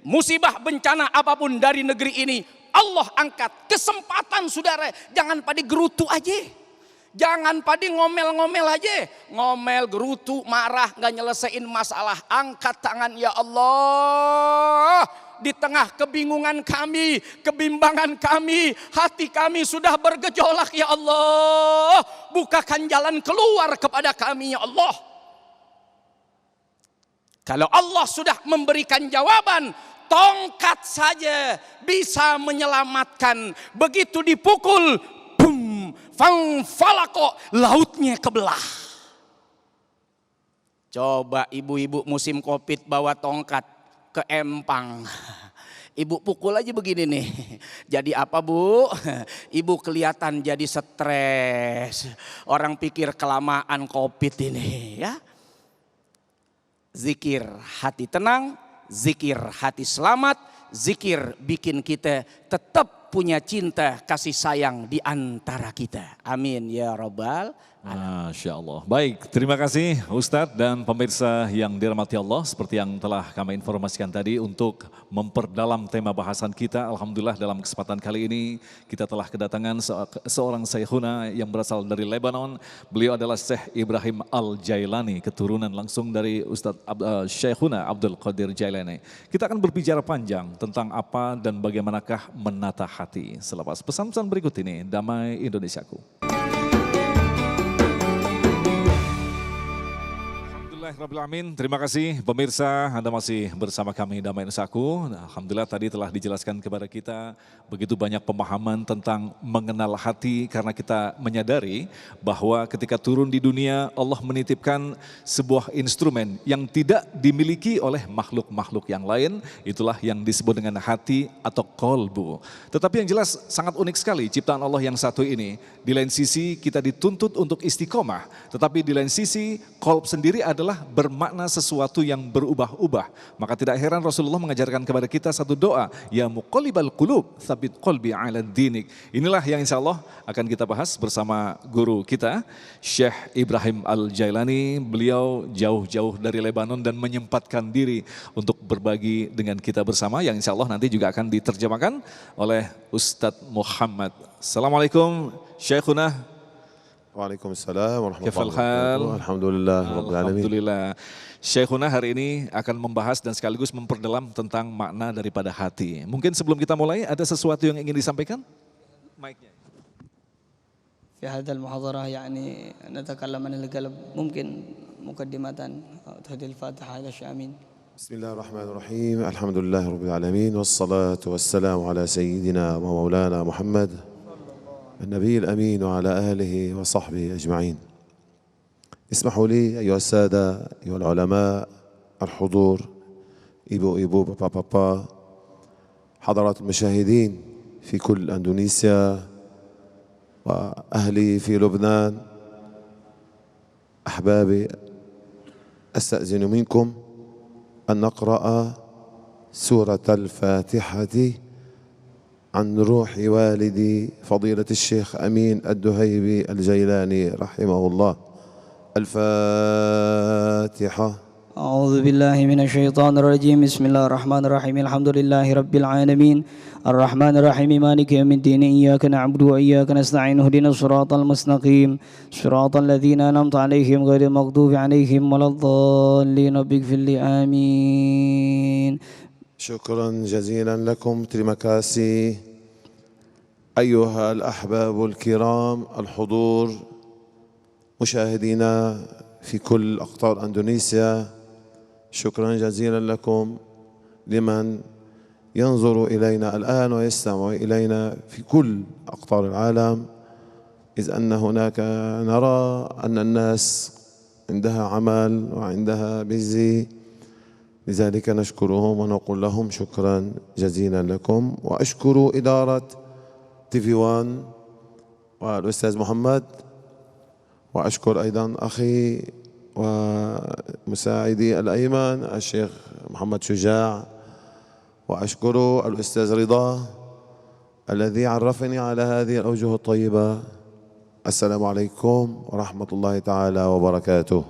Speaker 5: Musibah bencana apapun dari negeri ini Allah angkat. Kesempatan saudara, jangan pada gerutu aja. Jangan pada ngomel-ngomel aja. Ngomel, gerutu, marah, gak nyelesain masalah. Angkat tangan ya Allah. Di tengah kebingungan kami, kebimbangan kami, hati kami sudah bergejolak ya Allah. Bukakan jalan keluar kepada kami ya Allah. Kalau Allah sudah memberikan jawaban, tongkat saja bisa menyelamatkan. Begitu dipukul, fangfalako, lautnya kebelah. Coba ibu-ibu musim Covid bawa tongkat ke empang. Ibu pukul aja begini nih. Jadi apa Bu? Ibu kelihatan jadi stres. Orang pikir kelamaan Covid ini ya. Zikir hati tenang, zikir hati selamat, zikir bikin kita tetap punya cinta kasih sayang di antara kita. Amin ya rabbal
Speaker 3: Masya Allah. Baik, terima kasih Ustadz dan pemirsa yang dirahmati Allah. Seperti yang telah kami informasikan tadi untuk memperdalam tema bahasan kita. Alhamdulillah dalam kesempatan kali ini kita telah kedatangan seorang Syekhuna yang berasal dari Lebanon. Beliau adalah Syekh Ibrahim Al-Jailani, keturunan langsung dari Ustadz Syekhuna Abdul Qadir Jailani. Kita akan berbicara panjang tentang apa dan bagaimanakah menata hati. Selepas pesan-pesan berikut ini, Damai Indonesiaku. Alhamdulillahirrahmanirrahim. Terima kasih pemirsa, Anda masih bersama kami Damai Indonesiaku. Alhamdulillah tadi telah dijelaskan kepada kita begitu banyak pemahaman tentang mengenal hati, karena kita menyadari bahwa ketika turun di dunia Allah menitipkan sebuah instrumen yang tidak dimiliki oleh makhluk-makhluk yang lain. Itulah yang disebut dengan hati atau kolbu. Tetapi yang jelas sangat unik sekali ciptaan Allah yang satu ini. Di lain sisi kita dituntut untuk istiqomah, tetapi di lain sisi kolb sendiri adalah bermakna sesuatu yang berubah-ubah. Maka tidak heran Rasulullah mengajarkan kepada kita satu doa, ya muqallibal qulub, tsabit qalbi ala dinik. Inilah yang insya Allah akan kita bahas bersama guru kita, Syekh Ibrahim Al-Jailani. Beliau jauh-jauh dari Lebanon dan menyempatkan diri untuk berbagi dengan kita bersama, yang insya Allah nanti juga akan diterjemahkan oleh Ustadz Muhammad. Assalamualaikum Syekhuna.
Speaker 6: Waalaikumsalam warahmatullahi
Speaker 3: Kifal hal?
Speaker 6: wabarakatuh. Alhamdulillah rabbil alamin.
Speaker 3: Alhamdulillah. Syekhuna hari ini akan membahas dan sekaligus memperdalam tentang makna daripada hati. Mungkin sebelum kita mulai ada sesuatu yang ingin disampaikan? Mic-nya.
Speaker 7: في هذا المحاضرة يعني نتكلم عن القلب ممكن مقدمة تهدي الفاتحة على الشامين.
Speaker 6: بسم الله الرحمن الرحيم. الحمد لله رب العالمين والصلاة والسلام على سيدنا ومولانا محمد النبي الأمين وعلى آله وصحبه أجمعين. اسمحوا لي أيها السادة أيها العلماء الحضور إيبو بابا بابا حضرات المشاهدين في كل أندونيسيا وأهلي في لبنان أحبابي أستأذن منكم أن نقرأ سورة الفاتحة عن روح والدي فضيلة الشيخ أمين الدهيبي الجيلاني رحمه الله. الفاتحة.
Speaker 7: أعوذ بالله من الشيطان الرجيم. بسم الله الرحمن الرحيم. الحمد لله رب العالمين الرحمن الرحيم مالك يوم الدين إياك نعبد وإياك نستعين اهدنا الصراط المستقيم صراط الذين أنعمت عليهم غير المغضوب عليهم ولا الضالين رب اغفر لي آمين.
Speaker 6: شكرا جزيلا لكم. Terima kasih أيها الأحباب الكرام الحضور مشاهدينا في كل أقطار أندونيسيا. شكرا جزيلا لكم لمن ينظر إلينا الآن ويستمع إلينا في كل أقطار العالم، إذ أن هناك نرى أن الناس عندها عمل وعندها بيزي، لذلك نشكرهم ونقول لهم شكرا جزيلا لكم. وأشكر إدارة TV1 والأستاذ محمد، وأشكر أيضا أخي ومساعدي الأيمن الشيخ محمد شجاع، وأشكر الأستاذ رضا الذي عرفني على هذه الأوجه الطيبة. السلام عليكم ورحمة الله تعالى وبركاته.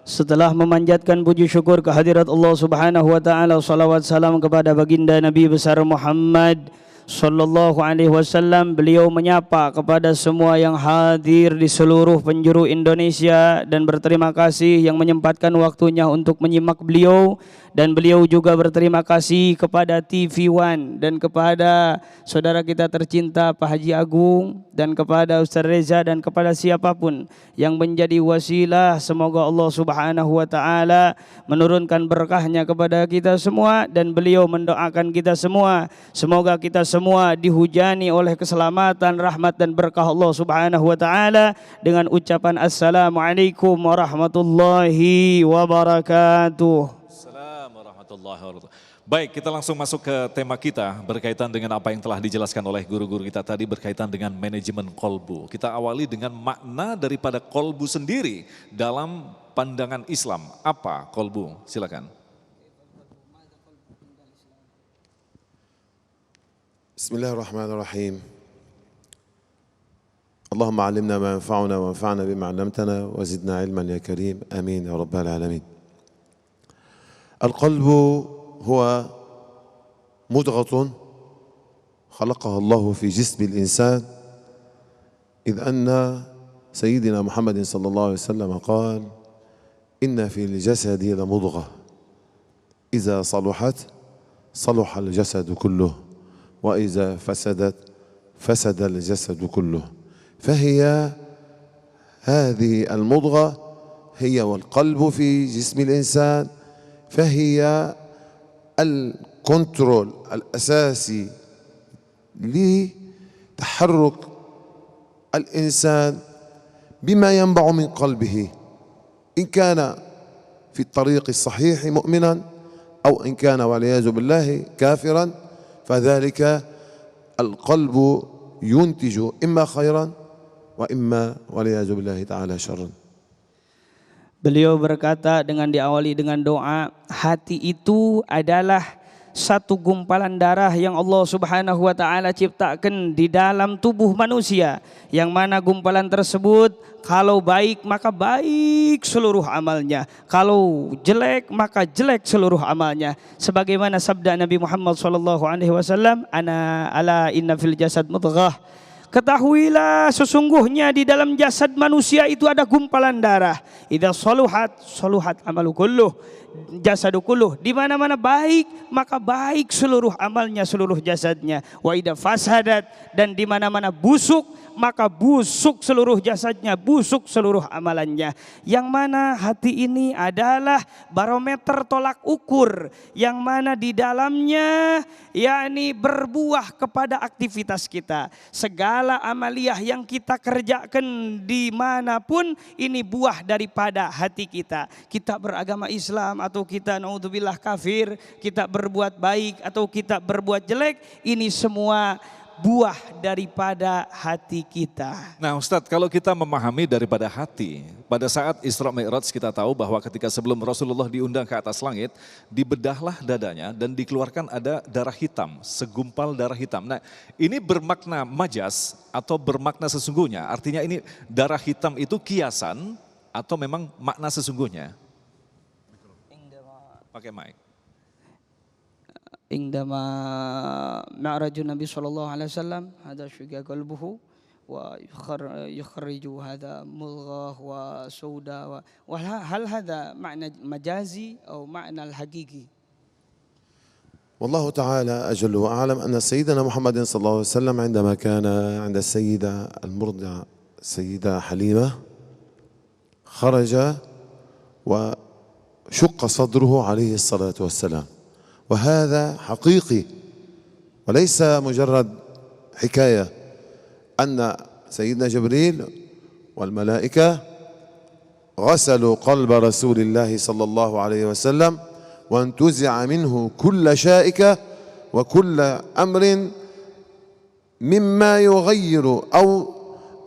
Speaker 7: Setelah memanjatkan puji syukur kehadirat Allah Subhanahu wa taala, salawat salam kepada baginda Nabi besar Muhammad sallallahu alaihi wasallam, beliau menyapa kepada semua yang hadir di seluruh penjuru Indonesia dan berterima kasih yang menyempatkan waktunya untuk menyimak beliau, dan beliau juga berterima kasih kepada TV1 dan kepada saudara kita tercinta Pak Haji Agung dan kepada Ustaz Reza dan kepada siapapun yang menjadi wasilah. Semoga Allah Subhanahu wa taala menurunkan berkahnya kepada kita semua, dan beliau mendoakan kita semua semoga kita semua dihujani oleh keselamatan, rahmat dan berkah Allah Subhanahu wa taala dengan ucapan assalamualaikum warahmatullahi wabarakatuh.
Speaker 3: Baik, kita langsung masuk ke tema kita berkaitan dengan apa yang telah dijelaskan oleh guru-guru kita tadi berkaitan dengan manajemen kolbu. Kita awali dengan makna daripada kolbu sendiri dalam pandangan Islam. Apa kolbu? Silakan.
Speaker 6: Bismillahirrahmanirrahim. اللهم علمنا ما ينفعنا وانفعنا بما علمتنا وزدنا علما يا كريم آمين يا رب العالمين. القلب هو مضغة خلقها الله في جسم الإنسان، إذ أن سيدنا محمد صلى الله عليه وسلم قال: إن في الجسد لمضغة إذا صلحت صلح الجسد كله وإذا فسدت فسد الجسد كله. فهي هذه المضغة هي والقلب في جسم الإنسان، فهي الكنترول الأساسي لتحرك الإنسان بما ينبع من قلبه، إن كان في الطريق الصحيح مؤمنا أو إن كان والعياذ بالله كافرا، فذلك القلب ينتج إما خيرا وإما والعياذ بالله تعالى شرا.
Speaker 7: Beliau berkata dengan diawali dengan doa, hati itu adalah satu gumpalan darah yang Allah Subhanahu wa taala ciptakan di dalam tubuh manusia, yang mana gumpalan tersebut kalau baik maka baik seluruh amalnya, kalau jelek maka jelek seluruh amalnya. Sebagaimana sabda Nabi Muhammad SAW, ana ala inna fil jasad mudghah. Ketahuilah sesungguhnya di dalam jasad manusia itu ada gumpalan darah. Idza saluhat saluhat amalu kulluh, jasadu kulluh. Di mana-mana baik maka baik seluruh amalnya, seluruh jasadnya. Wa idza fasadat, dan di mana-mana busuk maka busuk seluruh jasadnya, busuk seluruh amalannya. Yang mana hati ini adalah barometer tolak ukur, yang mana di dalamnya yakni berbuah kepada aktivitas kita. Segala amaliyah yang kita kerjakan dimanapun ini buah daripada hati kita. Kita beragama Islam atau kita naudzubillah kafir, kita berbuat baik atau kita berbuat jelek, ini semua buah daripada hati kita.
Speaker 3: Nah Ustadz, kalau kita memahami daripada hati, pada saat Isra Mi'raj kita tahu bahwa ketika sebelum Rasulullah diundang ke atas langit, dibedahlah dadanya dan dikeluarkan ada darah hitam, segumpal darah hitam. Nah ini bermakna majas atau bermakna sesungguhnya? Artinya ini darah hitam itu kiasan atau memang makna sesungguhnya? Pakai mic.
Speaker 7: عندما معرج النبي صلى الله عليه وسلم هذا شق قلبه ويخرج هذا مضغة وسوداء، وهل هذا معنى مجازي أو معنى الحقيقي؟
Speaker 6: والله تعالى أجل وأعلم أن سيدنا محمد صلى الله عليه وسلم عندما كان عند السيدة المرضعة السيدة حليمة خرج وشق صدره عليه الصلاة والسلام، وهذا حقيقي وليس مجرد حكاية، أن سيدنا جبريل والملائكة غسلوا قلب رسول الله صلى الله عليه وسلم وانتزع منه كل شائكة وكل أمر مما يغير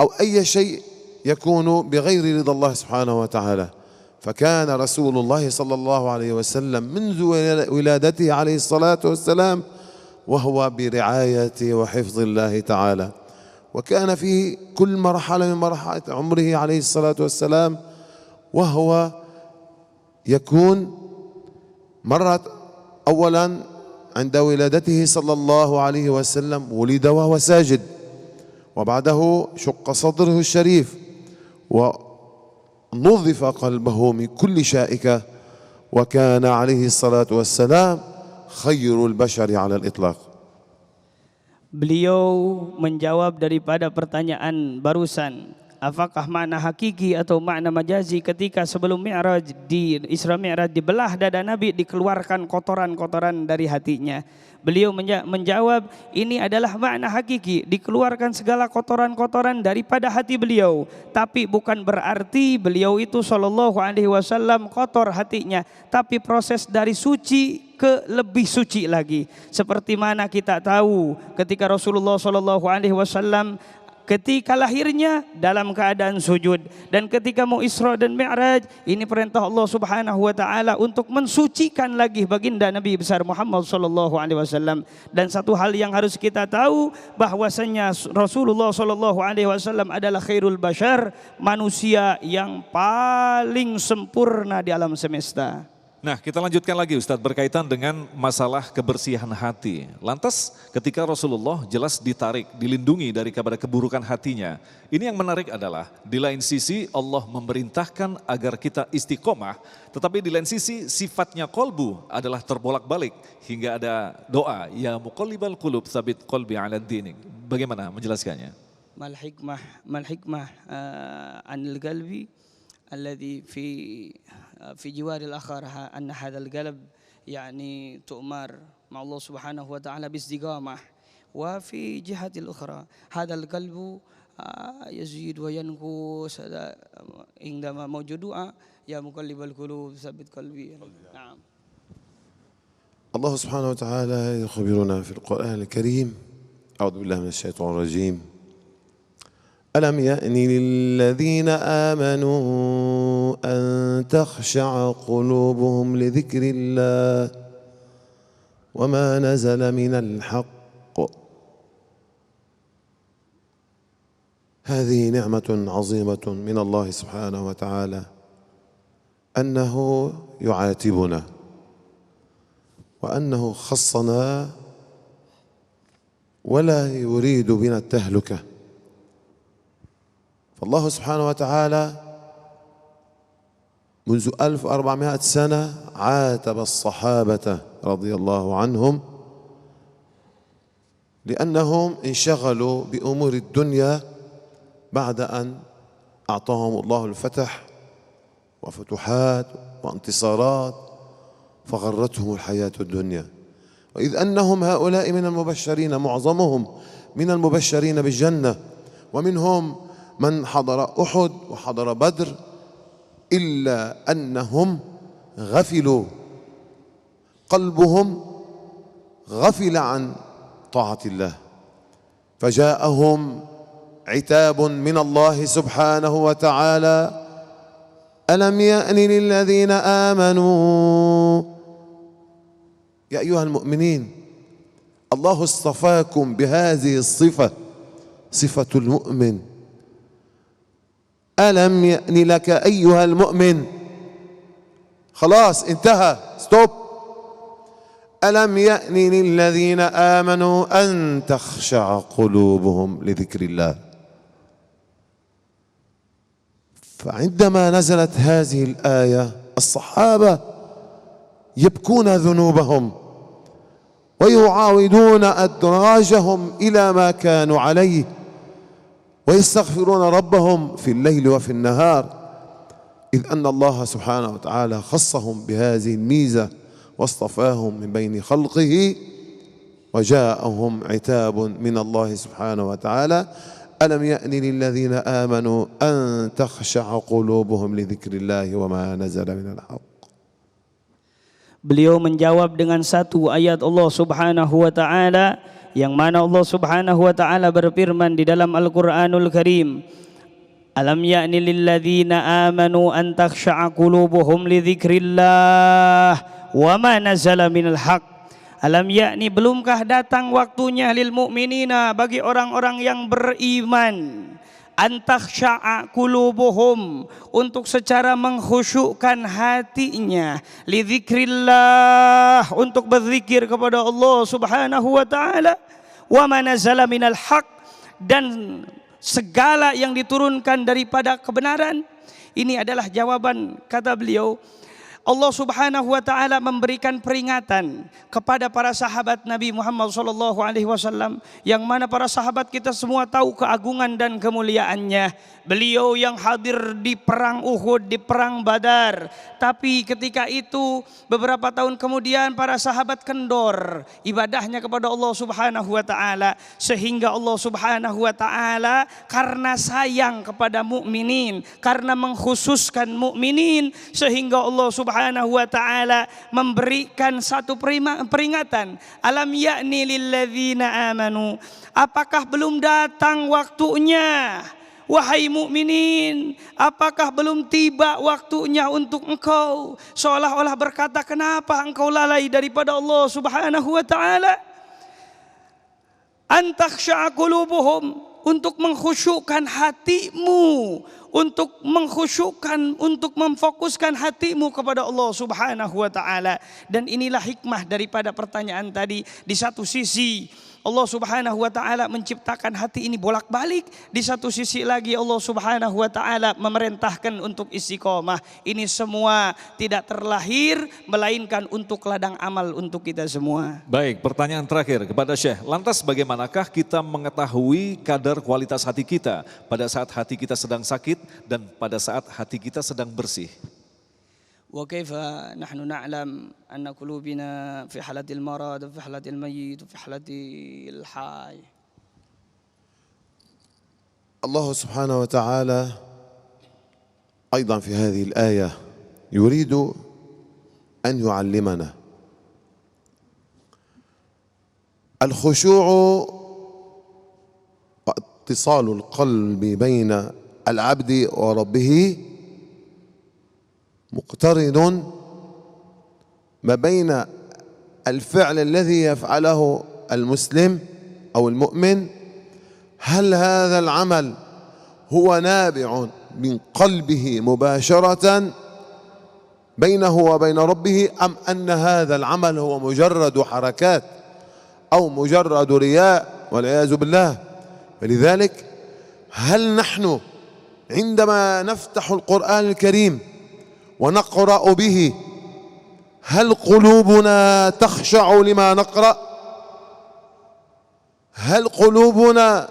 Speaker 6: أو أي شيء يكون بغير رضا الله سبحانه وتعالى. فكان رسول الله صلى الله عليه وسلم منذ ولادته عليه الصلاة والسلام وهو برعاية وحفظ الله تعالى، وكان في كل مرحلة من مراحل عمره عليه الصلاة والسلام وهو يكون مرة أولا عند ولادته صلى الله عليه وسلم ولد وهو ساجد، وبعده شق صدره الشريف ونظف قلبه من كل شائكة، وكان عليه الصلاة والسلام خير البشر على الإطلاق.
Speaker 7: Beliau menjawab daripada pertanyaan barusan, apakah makna hakiki atau makna majazi ketika sebelum Mi'raj, di Isra Mi'raj dibelah dada Nabi, dikeluarkan kotoran-kotoran dari hatinya. Beliau menjawab, ini adalah makna hakiki, dikeluarkan segala kotoran-kotoran daripada hati beliau. Tapi bukan berarti beliau itu sallallahu alaihi wasallam kotor hatinya, tapi proses dari suci ke lebih suci lagi. Seperti mana kita tahu ketika Rasulullah sallallahu alaihi wasallam ketika lahirnya dalam keadaan sujud, dan ketika mau Isra dan Mi'raj ini perintah Allah Subhanahu wa taala untuk mensucikan lagi baginda Nabi besar Muhammad sallallahu alaihi wasallam. Dan satu hal yang harus kita tahu bahwasanya Rasulullah sallallahu alaihi wasallam adalah khairul bashar, manusia yang paling sempurna di alam semesta.
Speaker 3: Nah, kita lanjutkan lagi Ustadz berkaitan dengan masalah kebersihan hati. Lantas ketika Rasulullah jelas ditarik, dilindungi dari kepada keburukan hatinya. Ini yang menarik adalah di lain sisi Allah memerintahkan agar kita istiqomah, tetapi di lain sisi sifatnya kolbu adalah terbolak-balik hingga ada doa, ya muqallibal qulub tsabit qalbi ala dinik. Bagaimana menjelaskannya?
Speaker 7: Mal hikmah anil qalbi الذي في جوار الآخر أن هذا القلب يعني تؤمر مع الله سبحانه وتعالى باستقامة، وفي جهة الأخرى هذا القلب يزيد وينقص عندما موجود دعاء يا مقلب القلوب ثبت قلبي. نعم.
Speaker 6: الله سبحانه وتعالى يخبرنا في القرآن الكريم، أعوذ بالله من الشيطان الرجيم: ألم يأن للذين آمنوا أن تخشع قلوبهم لذكر الله وما نزل من الحق. هذه نعمة عظيمة من الله سبحانه وتعالى أنه يعاتبنا وأنه خصنا ولا يريد بنا التهلكة. فالله سبحانه وتعالى منذ 1400 سنة عاتب الصحابة رضي الله عنهم لأنهم انشغلوا بأمور الدنيا بعد أن أعطاهم الله الفتح وفتوحات وانتصارات فغرتهم الحياة الدنيا. وإذ أنهم هؤلاء من المبشرين، معظمهم من المبشرين بالجنة، ومنهم من حضر أحد وحضر بدر، إلا أنهم غفلوا، قلبهم غفل عن طاعة الله، فجاءهم عتاب من الله سبحانه وتعالى: ألم يأن للذين آمنوا. يا أيها المؤمنين، الله اصطفاكم بهذه الصفة، صفة المؤمن. ألم يأن لك أيها المؤمن، خلاص انتهى، ستوب. ألم يأن للذين آمنوا أن تخشع قلوبهم لذكر الله. فعندما نزلت هذه الآية الصحابة يبكون ذنوبهم ويعاودون أدراجهم إلى ما كانوا عليه ويستغفرون ربهم في الليل وفي النهار، إذ أن الله سبحانه وتعالى خصهم بهذه الميزة واصطفاهم من بين خلقه، وجاءهم عتاب من الله سبحانه وتعالى: ألم يأن للذين آمنوا أن تخشع قلوبهم لذكر الله وما نزل من الحق.
Speaker 7: Beliau menjawab dengan satu ayat Allah Subhanahu wa taala, yang mana Allah Subhanahu wa taala berfirman di dalam Al-Qur'anul Karim, Alam ya'ni lilladzina amanu an takhsha'a qulubuhum li dzikrillah wa ma nazala minal haq. Alam ya'ni, belumkah datang waktunya lil mu'minina, bagi orang-orang yang beriman, an takhsha'a qulubuhum, untuk secara mengkhusyukkan hatinya, li dzikrillah, untuk berzikir kepada Allah Subhanahu wa taala, wa ma nazala minal haq, dan segala yang diturunkan daripada kebenaran. Ini adalah jawaban, kata beliau, Allah Subhanahu wa taala memberikan peringatan kepada para sahabat Nabi Muhammad SAW, yang mana para sahabat kita semua tahu keagungan dan kemuliaannya. Beliau yang hadir di perang Uhud, di perang Badar, tapi ketika itu beberapa tahun kemudian para sahabat kendor ibadahnya kepada Allah Subhanahu wa taala, sehingga Allah Subhanahu wa taala karena sayang kepada mukminin, karena mengkhususkan mukminin, sehingga Allah Subhanahu Subhanahu wa taala memberikan satu peringatan. Alam ya'ni lilladzina amanu. Apakah belum datang waktunya? Wahai mukminin, apakah belum tiba waktunya untuk engkau? Seolah-olah berkata, kenapa engkau lalai daripada Allah Subhanahu wa taala? Antakhsha'a qulubuhum, untuk mengkhusyukkan hatimu, untuk mengkhusyukkan, untuk memfokuskan hatimu kepada Allah Subhanahu wa taala. Dan inilah hikmah daripada pertanyaan tadi. Di satu sisi Allah Subhanahu wa taala menciptakan hati ini bolak-balik, di satu sisi lagi Allah Subhanahu wa taala memerintahkan untuk istiqomah. Ini semua tidak terlahir melainkan untuk ladang amal untuk kita semua.
Speaker 3: Baik, pertanyaan terakhir kepada Syekh. Lantas bagaimanakah kita mengetahui kadar kualitas hati kita pada saat hati kita sedang sakit dan pada saat hati kita sedang bersih?
Speaker 7: وكيف نحن نعلم أن قلوبنا في حالة المرض وفي حالة الميت وفي حالة الحي؟
Speaker 6: الله سبحانه وتعالى أيضا في هذه الآية يريد أن يعلمنا الخشوع واتصال القلب بين العبد وربه مقترن ما بين الفعل الذي يفعله المسلم أو المؤمن، هل هذا العمل هو نابع من قلبه مباشرة بينه وبين ربه، أم أن هذا العمل هو مجرد حركات أو مجرد رياء والعياذ بالله. فلذلك هل نحن عندما نفتح القرآن الكريم ونقرأ به هل قلوبنا تخشع لما نقرأ؟ هل قلوبنا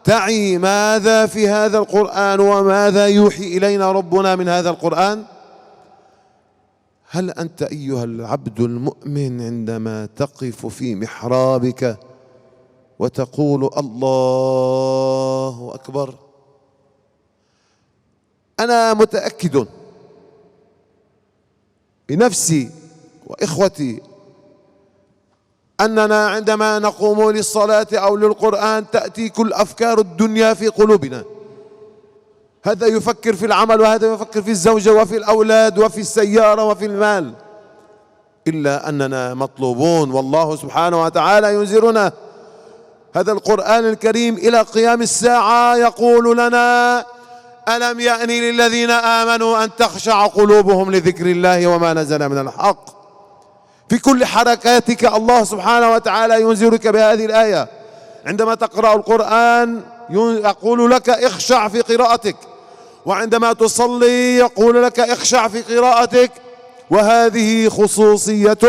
Speaker 6: تعي ماذا في هذا القرآن وماذا يوحي إلينا ربنا من هذا القرآن؟ هل أنت أيها العبد المؤمن عندما تقف في محرابك وتقول الله أكبر، أنا متأكد بنفسي وإخوتي أننا عندما نقوم للصلاة أو للقرآن تأتي كل أفكار الدنيا في قلوبنا. هذا يفكر في العمل وهذا يفكر في الزوجة وفي الأولاد وفي السيارة وفي المال، إلا أننا مطلوبون والله سبحانه وتعالى ينذرنا. هذا القرآن الكريم إلى قيام الساعة يقول لنا ألم يأن للذين آمنوا أن تخشع قلوبهم لذكر الله وما نزل من الحق. في كل حركاتك الله سبحانه وتعالى ينذرك بهذه الآية. عندما تقرأ القرآن يقول لك اخشع في قراءتك، وعندما تصلي يقول لك اخشع في قراءتك. وهذه خصوصية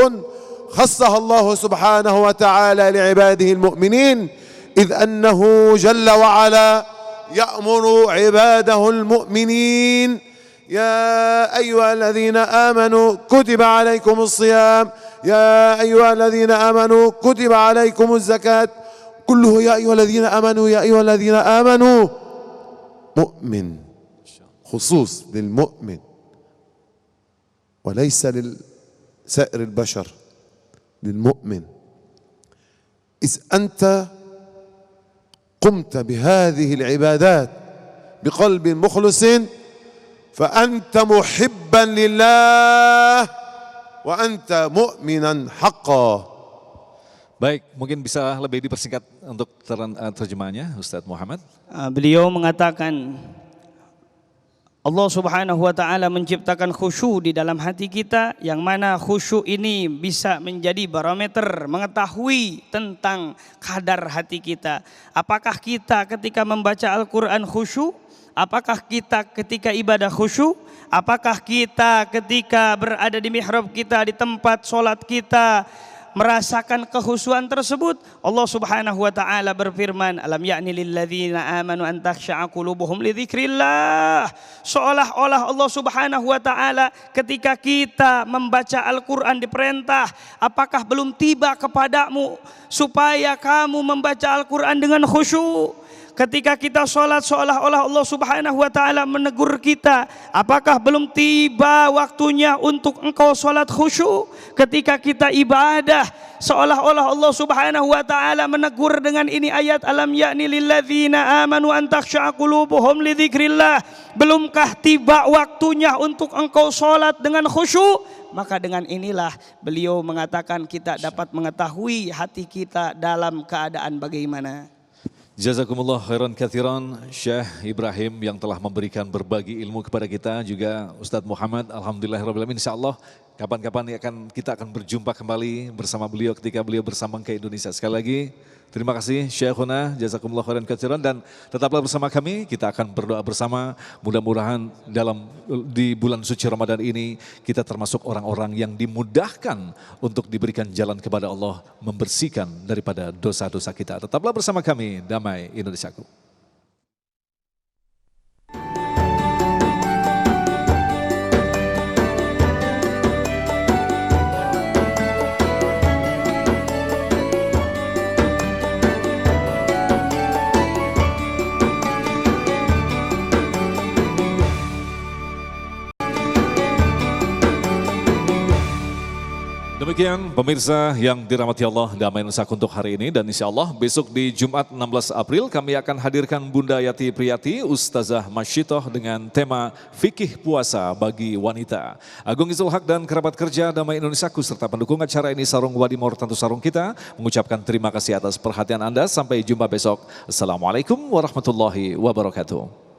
Speaker 6: خصها الله سبحانه وتعالى لعباده المؤمنين، إذ أنه جل وعلا يأمر عباده المؤمنين يا أيها الذين آمنوا كتب عليكم الصيام، يا أيها الذين آمنوا كتب عليكم الزكاة، كله يا أيها الذين آمنوا يا أيها الذين آمنوا. مؤمن خصوص للمؤمن وليس لسائر البشر، للمؤمن. إذ أنت قمت بهذه العبادات بقلب مخلص فأنت محبا لله وأنت مؤمنا حقا.
Speaker 3: Baik, mungkin bisa lebih dipersingkat untuk terjemahannya Ustadz Muhammad.
Speaker 7: Beliau mengatakan Allah Subhanahu wa taala menciptakan khusyuk di dalam hati kita, yang mana khusyuk ini bisa menjadi barometer mengetahui tentang kadar hati kita. Apakah kita ketika membaca Al-Qur'an khusyuk? Apakah kita ketika ibadah khusyuk? Apakah kita ketika berada di mihrab kita, di tempat sholat kita merasakan kekhusyuan tersebut? Allah Subhanahu wa taala berfirman, alam ya'ni lilladzina amanu an takhsha'a qulubuhum li dzikrillah. Seolah-olah Allah Subhanahu wa taala ketika kita membaca Al-Qur'an diperintah, apakah belum tiba kepadamu supaya kamu membaca Al-Qur'an dengan khusyuk? Ketika kita sholat seolah-olah Allah Subhanahu wa ta'ala menegur kita, apakah belum tiba waktunya untuk engkau sholat khusyuk? Ketika kita ibadah seolah-olah Allah Subhanahu wa ta'ala menegur dengan ini ayat, alam ya'ni lilladzina amanu an takhsha'a qulubuhum li dzikrillah. Belumkah tiba waktunya untuk engkau sholat dengan khusyuk? Maka dengan inilah beliau mengatakan kita dapat mengetahui hati kita dalam keadaan bagaimana.
Speaker 3: Jazakumullah khairan katsiran Syekh Ibrahim yang telah memberikan berbagi ilmu kepada kita, juga Ustadz Muhammad. Alhamdulillahirrahmanirrahim, insyaallah kapan-kapan kita akan berjumpa kembali bersama beliau ketika beliau bersambang ke Indonesia. Sekali lagi terima kasih Syekhuna, jazakumullah khairan katsiran, dan tetaplah bersama kami. Kita akan berdoa bersama, mudah-mudahan di bulan suci Ramadan ini kita termasuk orang-orang yang dimudahkan untuk diberikan jalan kepada Allah, membersihkan daripada dosa-dosa kita. Tetaplah bersama kami, Damai Indonesiaku. Demikian pemirsa yang dirahmati Allah, Damai Indonesiaku untuk hari ini, dan insya Allah besok di Jumat 16 April kami akan hadirkan Bunda Yati Priyati, Ustazah Masyitoh dengan tema Fikih Puasa bagi Wanita. Agung Izul Haq dan kerabat kerja Damai Indonesiaku serta pendukung acara ini Sarung Wadimor tentu Sarung kita mengucapkan terima kasih atas perhatian Anda. Sampai jumpa besok. Assalamualaikum warahmatullahi wabarakatuh.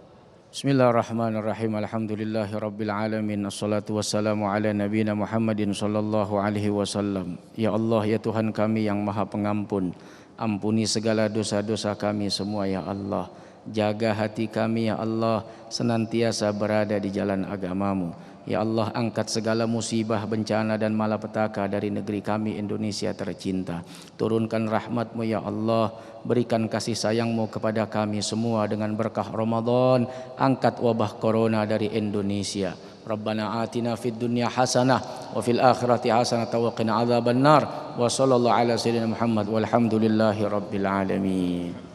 Speaker 5: Bismillahirrahmanirrahim. Alhamdulillahi rabbil alamin. Assalatu wassalamu ala nabiyina Muhammadin sallallahu alaihi wasallam. Ya Allah, ya Tuhan kami yang Maha Pengampun, ampuni segala dosa-dosa kami semua ya Allah. Jaga hati kami ya Allah, senantiasa berada di jalan agamamu. Ya Allah, angkat segala musibah, bencana dan malapetaka dari negeri kami Indonesia tercinta. Turunkan rahmat-Mu ya Allah, berikan kasih sayang-Mu kepada kami semua dengan berkah Ramadan. Angkat wabah corona dari Indonesia. Rabbana atina fid dunya hasanah wa fil akhirati hasanah wa qina adzabannar. Wa sallallahu ala sayyidina Muhammad walhamdulillahi rabbil alamin.